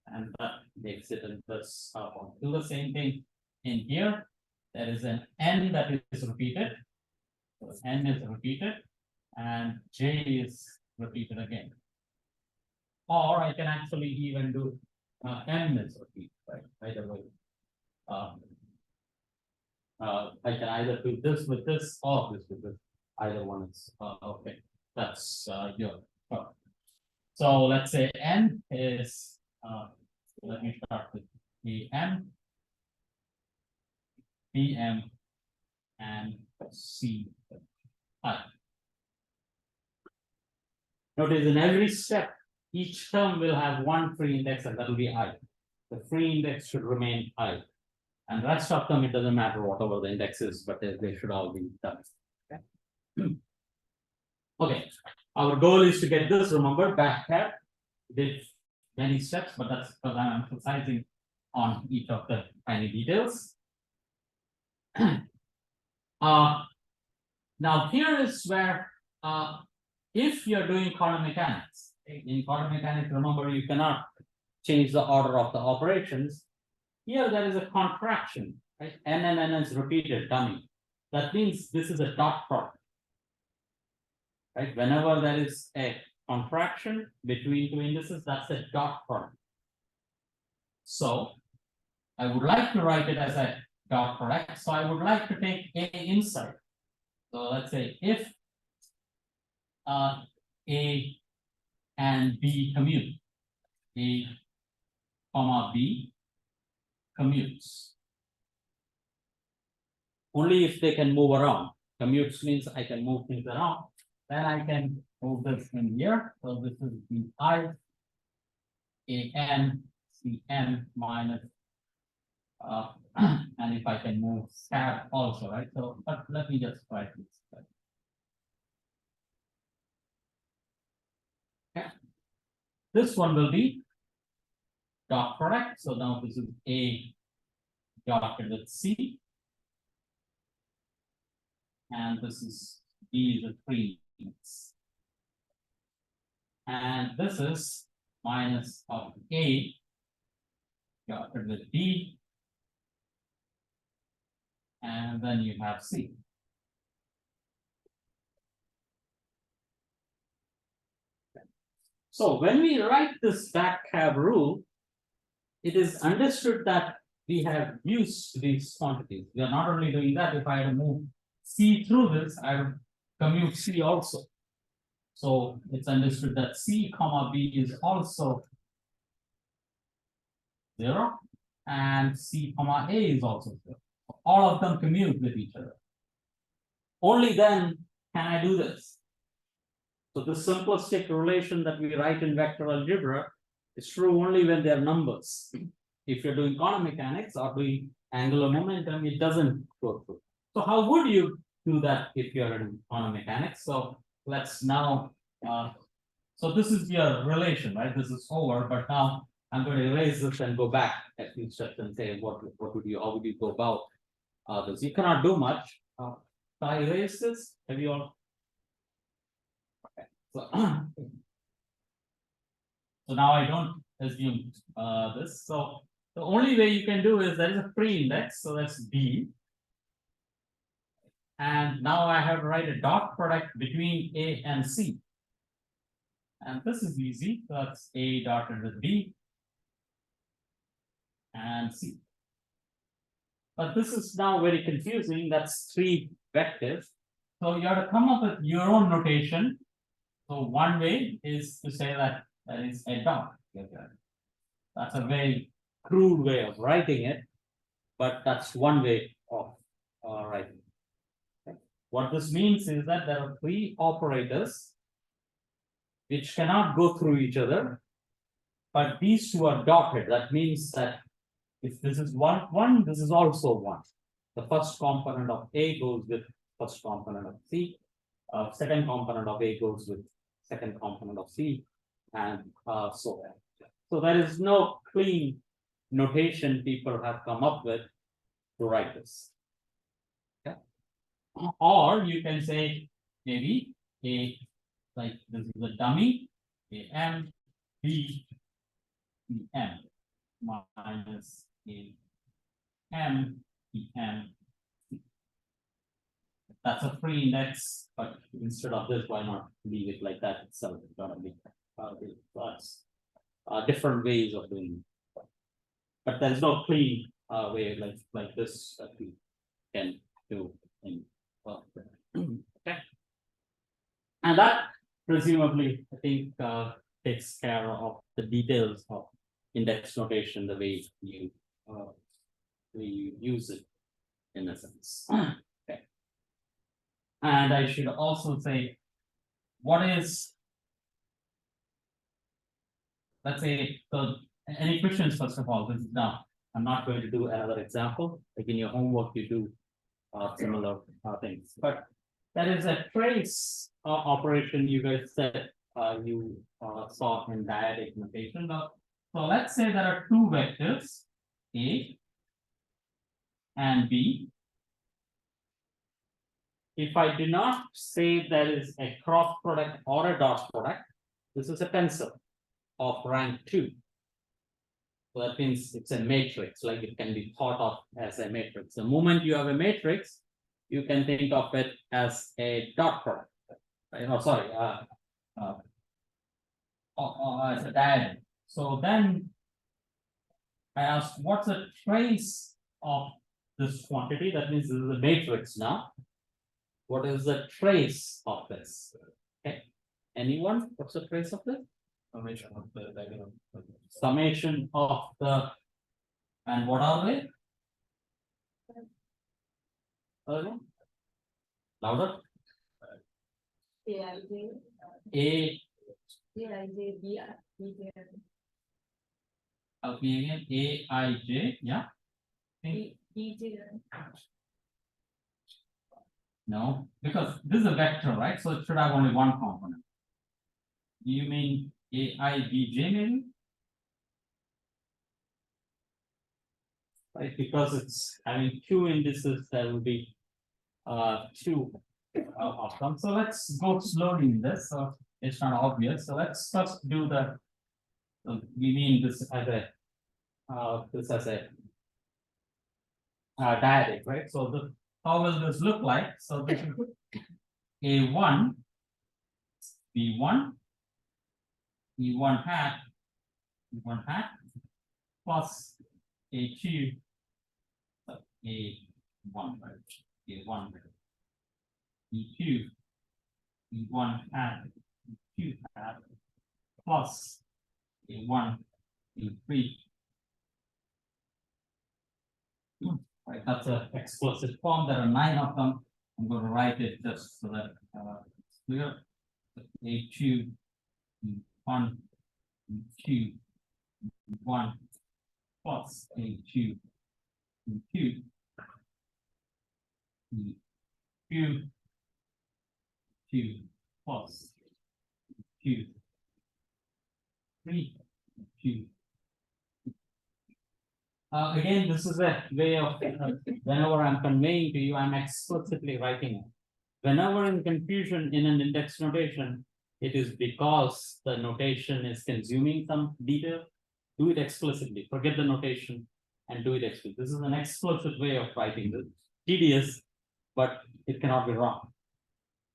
and that makes it in this. Do the same thing in here. There is an N that is repeated. So N is repeated and J is repeated again. Or I can actually even do M is repeated, right? Either way. I can either do this with this or this with this. Either one is okay. That's your. So let's say N is let me start with AM, BM, and C. Notice in every step, each term will have one free index, and that will be I. The free index should remain I. And the rest of them, it doesn't matter whatever the index is, but they should all be done. Okay. Okay. Our goal is to get this, remember, back here. Did many steps, but that's because I'm emphasizing on each of the tiny details. Now here is where if you're doing quantum mechanics, in quantum mechanics, remember you cannot change the order of the operations. Here there is a contraction, right? N and N is repeated, dummy. That means this is a dot product. Right? Whenever there is a contraction between two indices, that's a dot product. So I would like to write it as a dot product. So I would like to take A inside. So let's say if A and B commute, A comma B commutes. Only if they can move around. Commutes means I can move things around. Then I can move this in here. So this is the I AN CN minus and if I can move scab also, right? So but let me just write this. Okay. This one will be dot product. So now this is A dotted with C. And this is B is a 3. And this is minus of A dotted with B. And then you have C. So when we write this back cab rule, it is understood that we have used these quantities. We are not only doing that, if I had to move C through this, I would commute C also. So it's understood that C comma B is also 0 and C comma A is also 0. All of them commute with each other. Only then can I do this. So the simplistic relation that we write in vector algebra is true only when they are numbers. If you're doing quantum mechanics or doing angular momentum, it doesn't go through. So how would you do that if you're in quantum mechanics? So let's now, so this is your relation, right? This is over, but now I'm going to erase this and go back a few steps and say, how would you go about this? You cannot do much. So I erase this, have you all? Okay, so. So now I don't assume this, so the only way you can do is there is a pre-index, so that's B. And now I have to write a dot product between A and C. And this is easy, so that's A dotted with B. And C. But this is now very confusing, that's 3 vectors. So you have to come up with your own notation. So one way is to say that is a dot. That's a very crude way of writing it, but that's one way of writing. Okay. What this means is that there are 3 operators which cannot go through each other, but these 2 are dotted. That means that if this is one, this is also 1. The first component of A goes with first component of C. Second component of A goes with second component of C, and so on. So there is no clean notation people have come up with to write this. Okay. Or you can say maybe A, like this is a dummy, A M, B, E M minus A M, E M. That's a free index, but instead of this, why not leave it like that itself? It's gonna be that's different ways of doing it. But there's no clean way like this that we can do in okay. And that presumably, I think, takes care of the details of index notation, the way you use it in a sense. Okay. And I should also say, what is, let's say, so any questions, first of all, this is now, I'm not going to do another example, like in your homework, you do similar things, but that is a trace operation you guys said you saw in dyadic notation. Now, so let's say there are 2 vectors, A and B. If I do not say there is a cross product or a dot product, this is a tensor of rank 2. So that means it's a matrix, like it can be thought of as a matrix. The moment you have a matrix, you can think of it as a dot product. Sorry, as a diagonal. So then I ask, what's a trace of this quantity? That means this is a matrix now. What is the trace of this? Okay, anyone? What's the trace of this? Summation of the diagonal. Summation of the, and what are they? Louder. AIJ, A, AIJ, BJ, help me again, AIJ, yeah? BJ. No, because this is a vector, right? So it should have only one component. You mean AIBJ maybe? Right, because it's having 2 indices, there will be 2 outcomes. So let's go slowly in this, so it's not obvious. So let's first do the, we mean this as a dyadic, right? So the, how will this look like? So this is A1, B1, E1 hat, E1 hat, plus A2, A1, right? A1, E2, E1 hat, E2 hat, plus A1, E3. Right, that's an explicit form. There are 9 of them. I'm going to write it just so that it's clear. A2, E1, E2, E1, plus A2, E2, E2, 2 plus 2, 3, 2. Again, this is a way of, whenever I'm conveying to you, I'm explicitly writing it. Whenever in confusion in an index notation, it is because the notation is consuming some detail. Do it explicitly, forget the notation and do it explicitly. This is an explicit way of writing this. Tedious, but it cannot be wrong.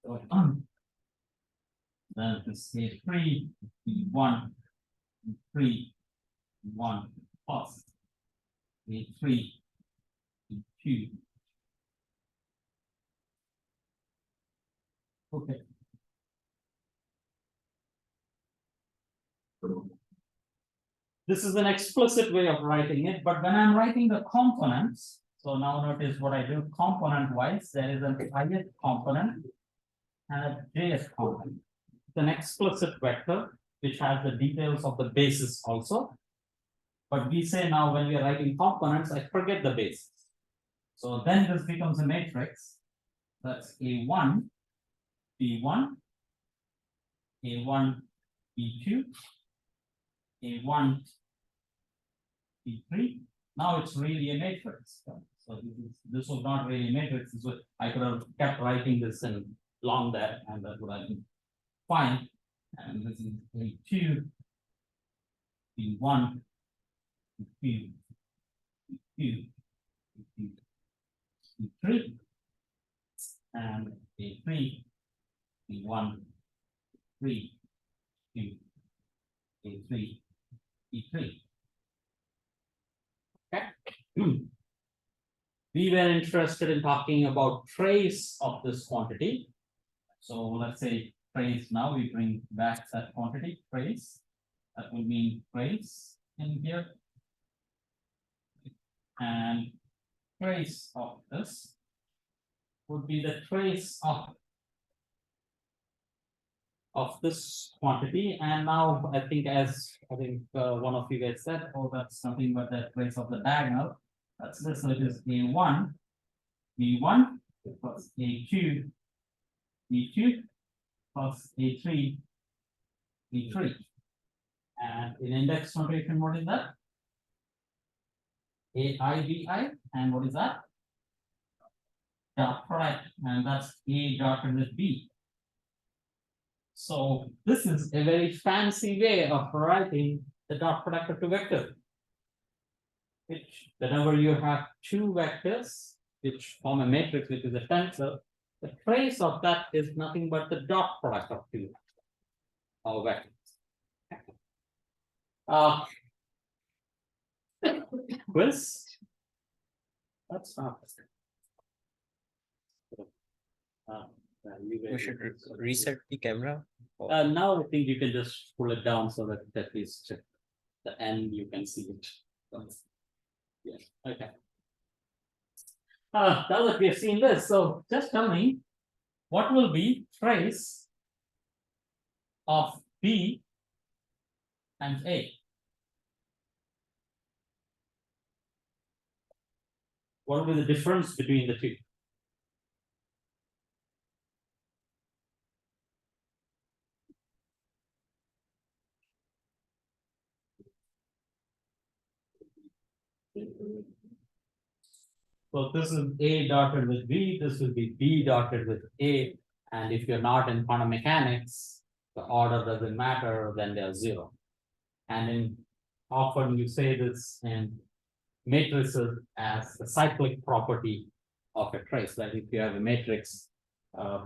So, then this is 3, 1, 3, 1 plus a 3, 2. Okay. This is an explicit way of writing it, but when I'm writing the components, so now notice what I do component wise, there is an ith component and a jth component. It's an explicit vector which has the details of the basis also. But we say now when we are writing components, I forget the basis. So then this becomes a matrix. That's A1, B1, A1, B2, A1, B3. Now it's really a matrix. So this was not really a matrix. I could have kept writing this in long there, and that would have been fine. And this is A2, B1, B2, B2, B2, B3, and A3, B1, B3, B2, A3, B3. Okay. We were interested in talking about trace of this quantity. So let's say trace, now we bring back that quantity, trace. That will mean trace in here. And trace of this would be the trace of this quantity. And now I think one of you guys said, oh, that's nothing but the trace of the diagonal. That's this, so it is A1, B1 plus A2, B2 plus A3, B3. And in index notation, what is that? AI, BI, and what is that? Dot product, and that's A dotted with B. So this is a very fancy way of writing the dot product of two vectors. Which whenever you have two vectors which form a matrix, which is a tensor, the trace of that is nothing but the dot product of two vectors. Quiz? That's not. We should reset the camera. Now I think you can just pull it down so that at least the end you can see it. Yes, okay. Now that we have seen this, so just tell me what will be trace of B times A? What will be the difference between the two? So this is A dotted with B, this will be B dotted with A, and if you're not in quantum mechanics, the order doesn't matter, then they're zero. And often you say this in matrices as the cyclic property of a trace, that if you have a matrix,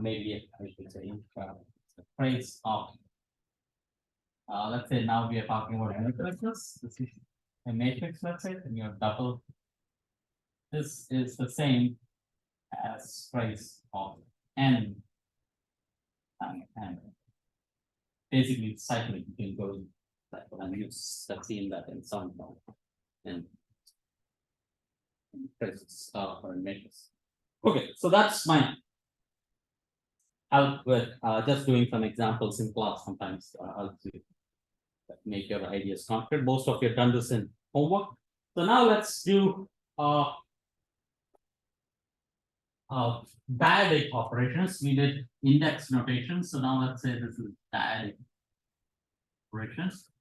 maybe I should say a trace of, let's say now we are talking about matrices. This is a matrix, let's say, and you have double. This is the same as trace of n. And basically it's cyclic, you can go cycle, and you've seen that in some form. And traces or matrix. Okay, so that's my help with just doing some examples in class. Sometimes I'll make your ideas concrete. Most of you have done this in homework. So now let's do dyadic operations. We did index notation. So now let's say this is dyadic operations.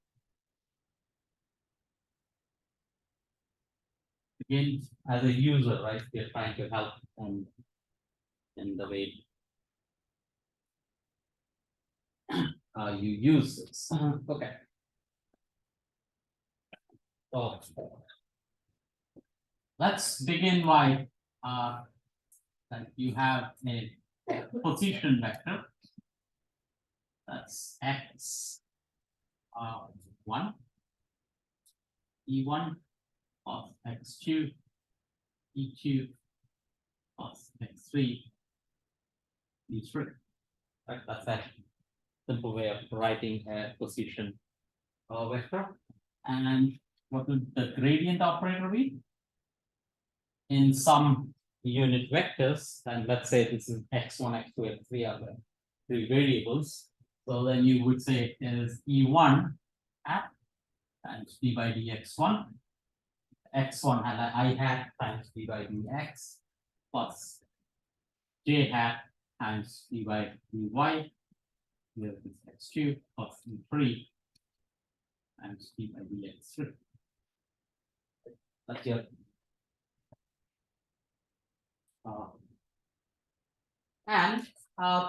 again, as a user, right, we are trying to help them in the way you use this. Okay. So let's begin by that you have a position vector. That's x one, e1 of x2, e2 of x3, e3. Right, that's a simple way of writing a position vector. And what would the gradient operator be? In some unit vectors, and let's say this is x1, x2, x3 are the three variables. So then you would say it is e1 at times d by dx1, x1 and I hat times d by dx plus j hat times d by dy. Here is x2 plus e3 times d by dx3. That's your and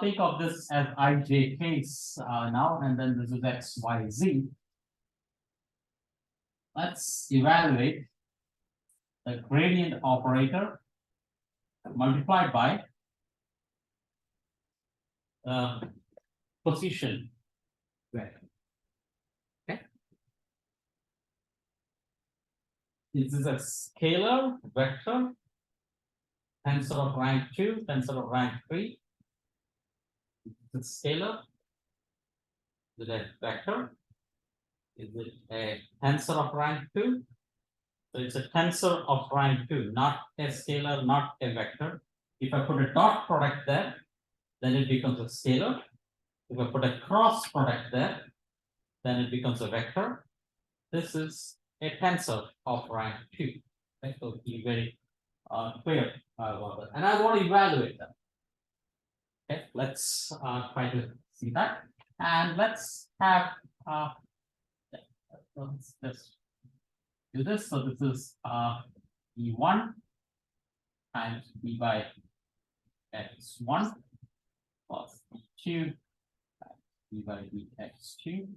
think of this as ij case now, and then this is x, y, z. Let's evaluate the gradient operator multiplied by position vector. Okay. This is a scalar vector, tensor of rank 2, tensor of rank 3. It's a scalar. Is it a vector? Is it a tensor of rank 2? So it's a tensor of rank 2, not a scalar, not a vector. If I put a dot product there, then it becomes a scalar. If I put a cross product there, then it becomes a vector. This is a tensor of rank 2. Okay, so be very clear about that. And I want to evaluate that. Okay, let's try to see that. And let's have let's just do this. So this is e1 times d by x1 plus e2 times d by dx2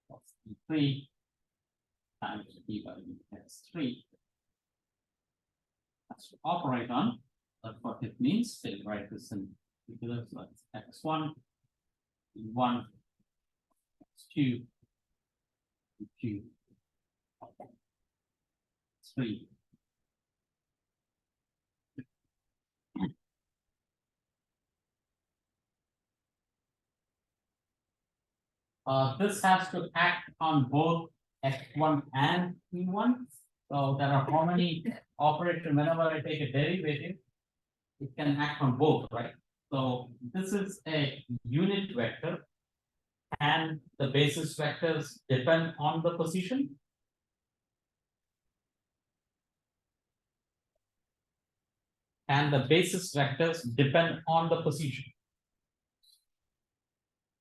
plus e3 times d by dx3. That's to operate on. That's what it means. They write this in particular. So that's x1, e1, x2, e2, 3. This has to act on both x1 and e1. So there are how many operators? Whenever I take a derivative, it can act on both, right? So this is a unit vector, and the basis vectors depend on the position. And the basis vectors depend on the position.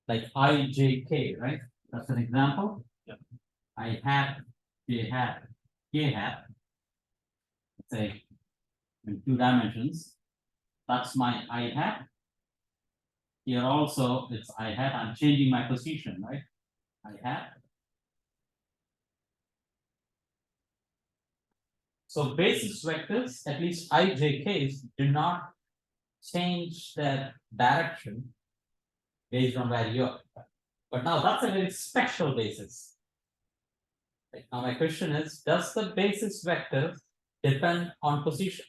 Like I, j, k, right? That's an example. Yeah. I hat, j hat, k hat. Let's say in 2 dimensions. That's my I hat. Here also it's I hat. I'm changing my position, right? I hat. So basis vectors, at least I, j, k's, do not change their direction based on where you are. But now that's a very special basis. Right, now my question is, does the basis vector depend on position?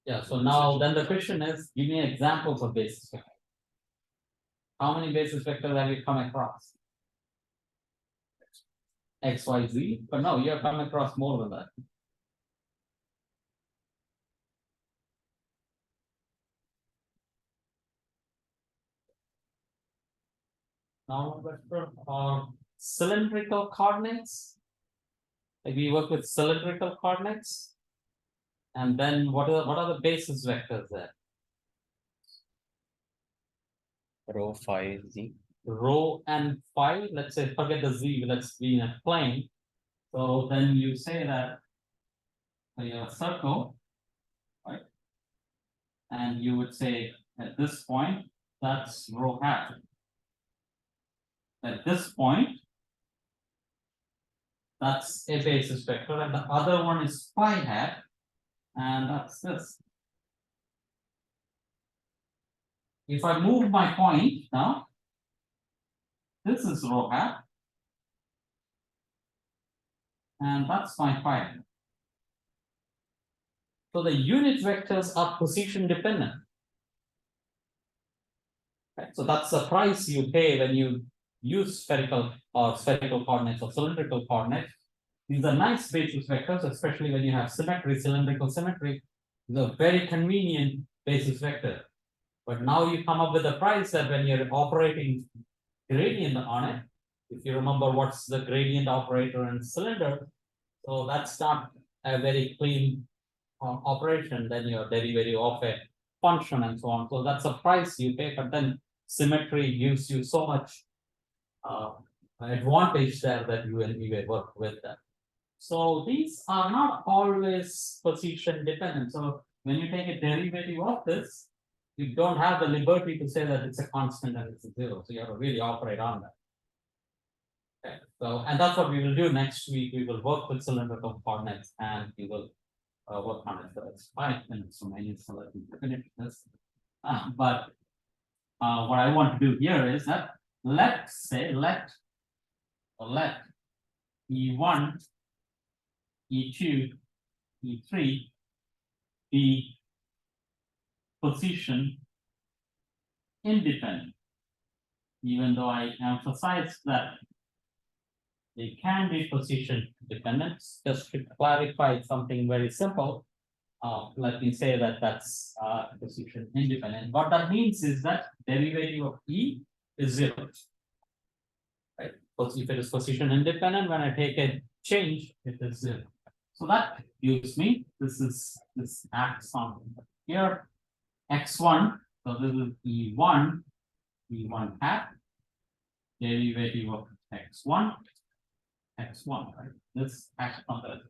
Yeah, so now then the question is, give me examples of basis vector. How many basis vectors have you come across? X, Y, Z, but no, you have come across more than that. Now vector or cylindrical coordinates. Like we work with cylindrical coordinates. And then what are the basis vectors there? Row 5Z. Rho and phi, let's say, forget the z, let's be in a plane. So then you say that you have a circle, right? And you would say at this point, that's rho hat. At this point, that's a basis vector, and the other one is phi hat, and that's this. If I move my point now, this is rho hat. And that's my phi. So the unit vectors are position dependent. Right, so that's the price you pay when you use spherical coordinates or cylindrical coordinates. These are nice basis vectors, especially when you have symmetry, cylindrical symmetry. These are very convenient basis vector. But now you come up with a price that when you're operating gradient on it, if you remember what's the gradient operator in cylinder, so that's not a very clean operation, then your derivative of a function and so on. So that's a price you pay, but then symmetry gives you so much advantage there that you will work with that. So these are not always position dependent. So when you take a derivative of this, you don't have the liberty to say that it's a constant and it's a zero. So you have to really operate on that. Okay, so and that's what we will do next week. We will work with cylindrical coordinates and we will work on it. So it's 5 minutes remaining, so let me finish this. But what I want to do here is that let's say let E1, E2, E3 be position independent, even though I emphasize that they can be position dependent. Just to clarify something very simple, let me say that that's position independent. What that means is that derivative of E is 0. Right? Because if it is position independent, when I take a change, it is 0. So that gives me this acts on here x1. So this is E1 hat derivative of x1, right? This acts on that.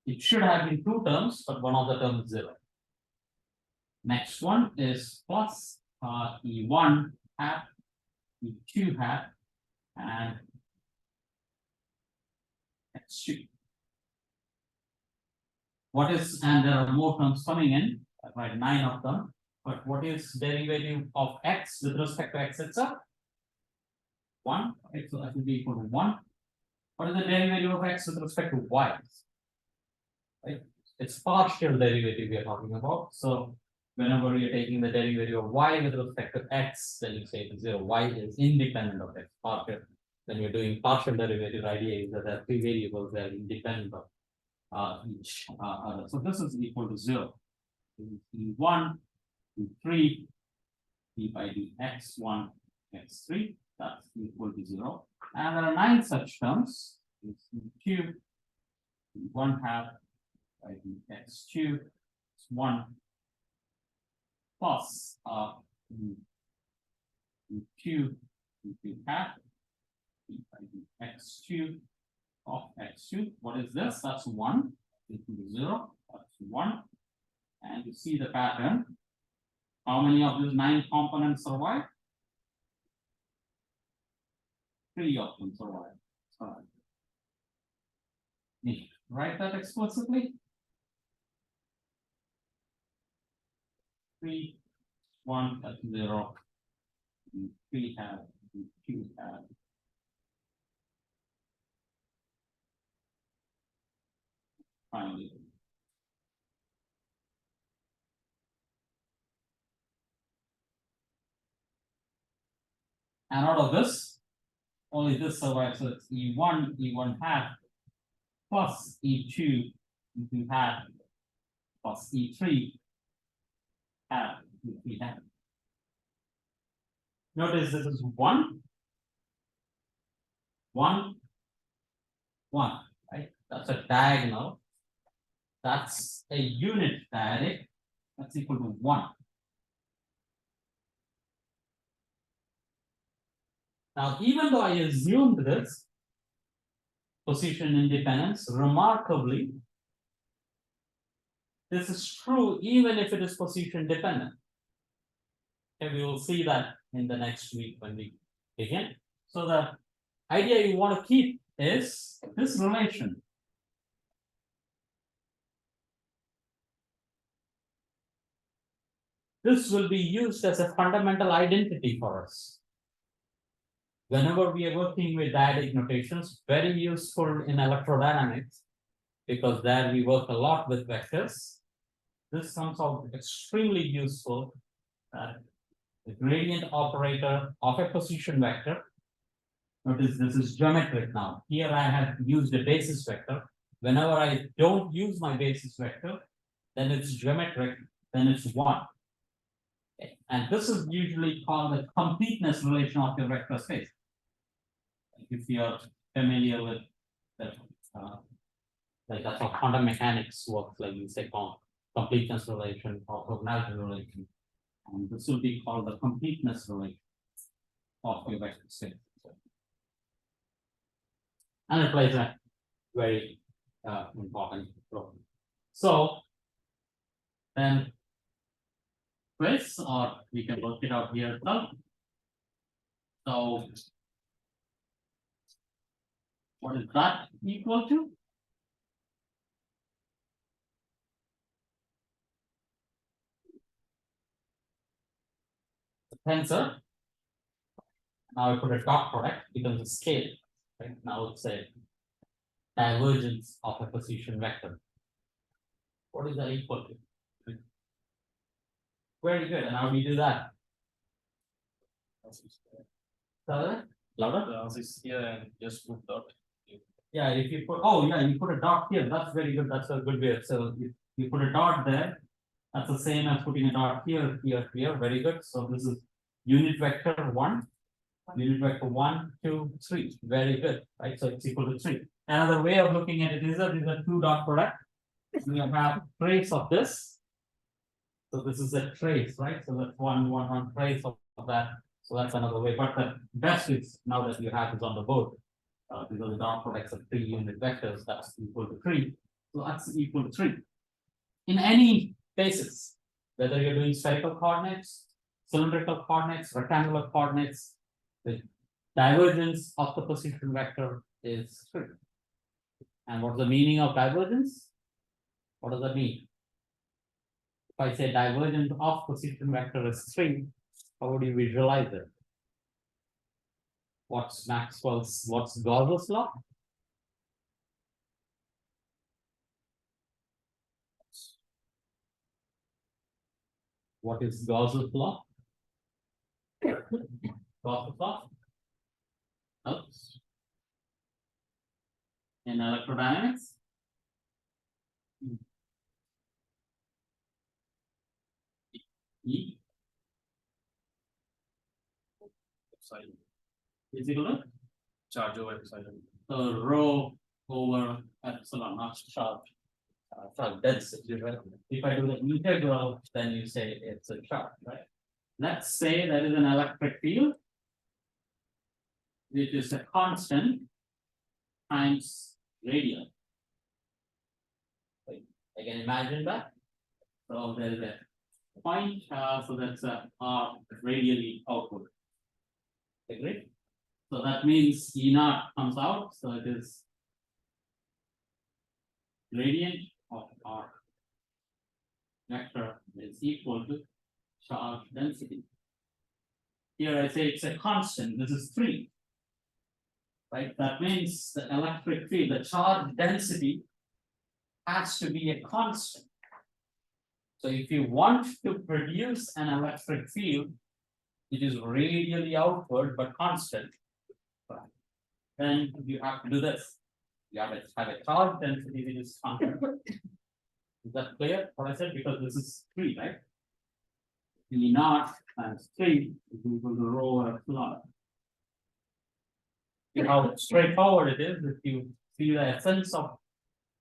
It should have been 2 terms, but one of the terms is 0. Next one is plus E1 hat, E2 hat, and x2. What is, and there are more terms coming in, right? 9 of them. But what is derivative of x with respect to x itself? 1. Okay, so that will be equal to 1. What is the derivative of x with respect to y? Right? It's partial derivative we are talking about. So whenever you're taking the derivative of y with respect to x, then you say it is 0. Y is independent of x, partial. When you're doing partial derivative, idea is that there are 3 variables that are independent of each other. So this is equal to 0. E1, E3, d by dx1, x3, that's equal to 0. And there are 9 such terms. It's E2, E1 half by dx2, it's 1 plus E2, E3 half d by dx2 of x2. What is this? That's 1 equal to 0. That's 1. And you see the pattern. How many of these 9 components survive? 3 of them survive. Write that explicitly. 3, 1, that's 0. 3 have, 2 have. Finally. And out of this, only this survives. So it's E1 half plus E2 half plus E3 half, E3 half. Notice this is 1, 1, 1, right? That's a diagonal. That's a unit diadic, that's equal to 1. Now, even though I assumed this position independence, remarkably, this is true even if it is position dependent. Okay, we will see that in the next week when we begin. So the idea you want to keep is this relation. This will be used as a fundamental identity for us. Whenever we are working with dyadic notations, very useful in electrodynamics, because there we work a lot with vectors. This comes out extremely useful. The gradient operator of a position vector. Notice this is geometric now. Here I have used a basis vector. Whenever I don't use my basis vector, then it's geometric, then it's 1. Okay. And this is usually called the completeness relation of your vector space. If you are familiar with that, like that's how quantum mechanics works, like you say, completeness relation or cognitive relation. And this will be called the completeness relation of your vector space. And it plays a very important role. So then this, or we can work it out here as well. So what is that equal to? The tensor. Now I put a dot product, becomes a scale. Right now it's a divergence of a position vector. What is that equal to? Very good. And how do you do that? Louder? Here and just put dot. Yeah, if you put, oh yeah, you put a dot here, that's very good, that's a good way. So if you put a dot there, that's the same as putting a dot here, here, very good. So this is unit vector 1, unit vector 1, 2, 3, very good, right? So it's equal to 3. Another way of looking at it is that these are 2 dot product. We have trace of this. So this is a trace, right? So that's one trace of that. So that's another way, but the best is now that you have this on the board. Because the dot products of 3 unit vectors, that's equal to 3. So that's equal to 3. In any basis, whether you're doing spherical coordinates, cylindrical coordinates, rectangular coordinates, the divergence of the position vector is 3. And what's the meaning of divergence? What does that mean? If I say divergence of position vector is 3, how would you visualize it? What's Gauss's law? What is Gauss's law? Gauss's law? Oops. In electrodynamics? E Epsilon. is equal to Charge over epsilon. rho over epsilon, not charge. Charge density, right? If I do the integral, then you say it's a charge, right? Let's say there is an electric field, which is a constant times radius. I can imagine that. So there is a point, so that's a radially outward. Agree? So that means E naught comes out, so it is gradient of our vector is equal to charge density. Here I say it's a constant, this is 3. Right, that means the electric field, the charge density has to be a constant. So if you want to produce an electric field, it is radially outward but constant. Then you have to do this. You have a charge density which is constant. Is that clear what I said? Because this is 3, right? E naught times 3 is equal to rho over epsilon. See how straightforward it is if you see the essence of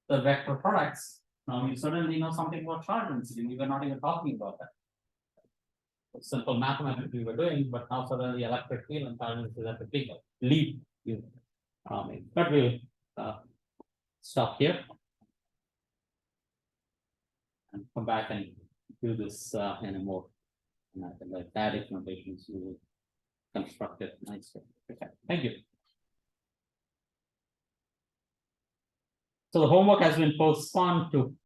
the vector products. Now you suddenly know something about charge density, we were not even talking about that. Simple mathematics we were doing, but now suddenly electric field and charge density is a big leap. But we'll stop here. And come back and do this in a more. Like static notations, you will construct it nicely. Okay, thank you. So the homework has been postponed to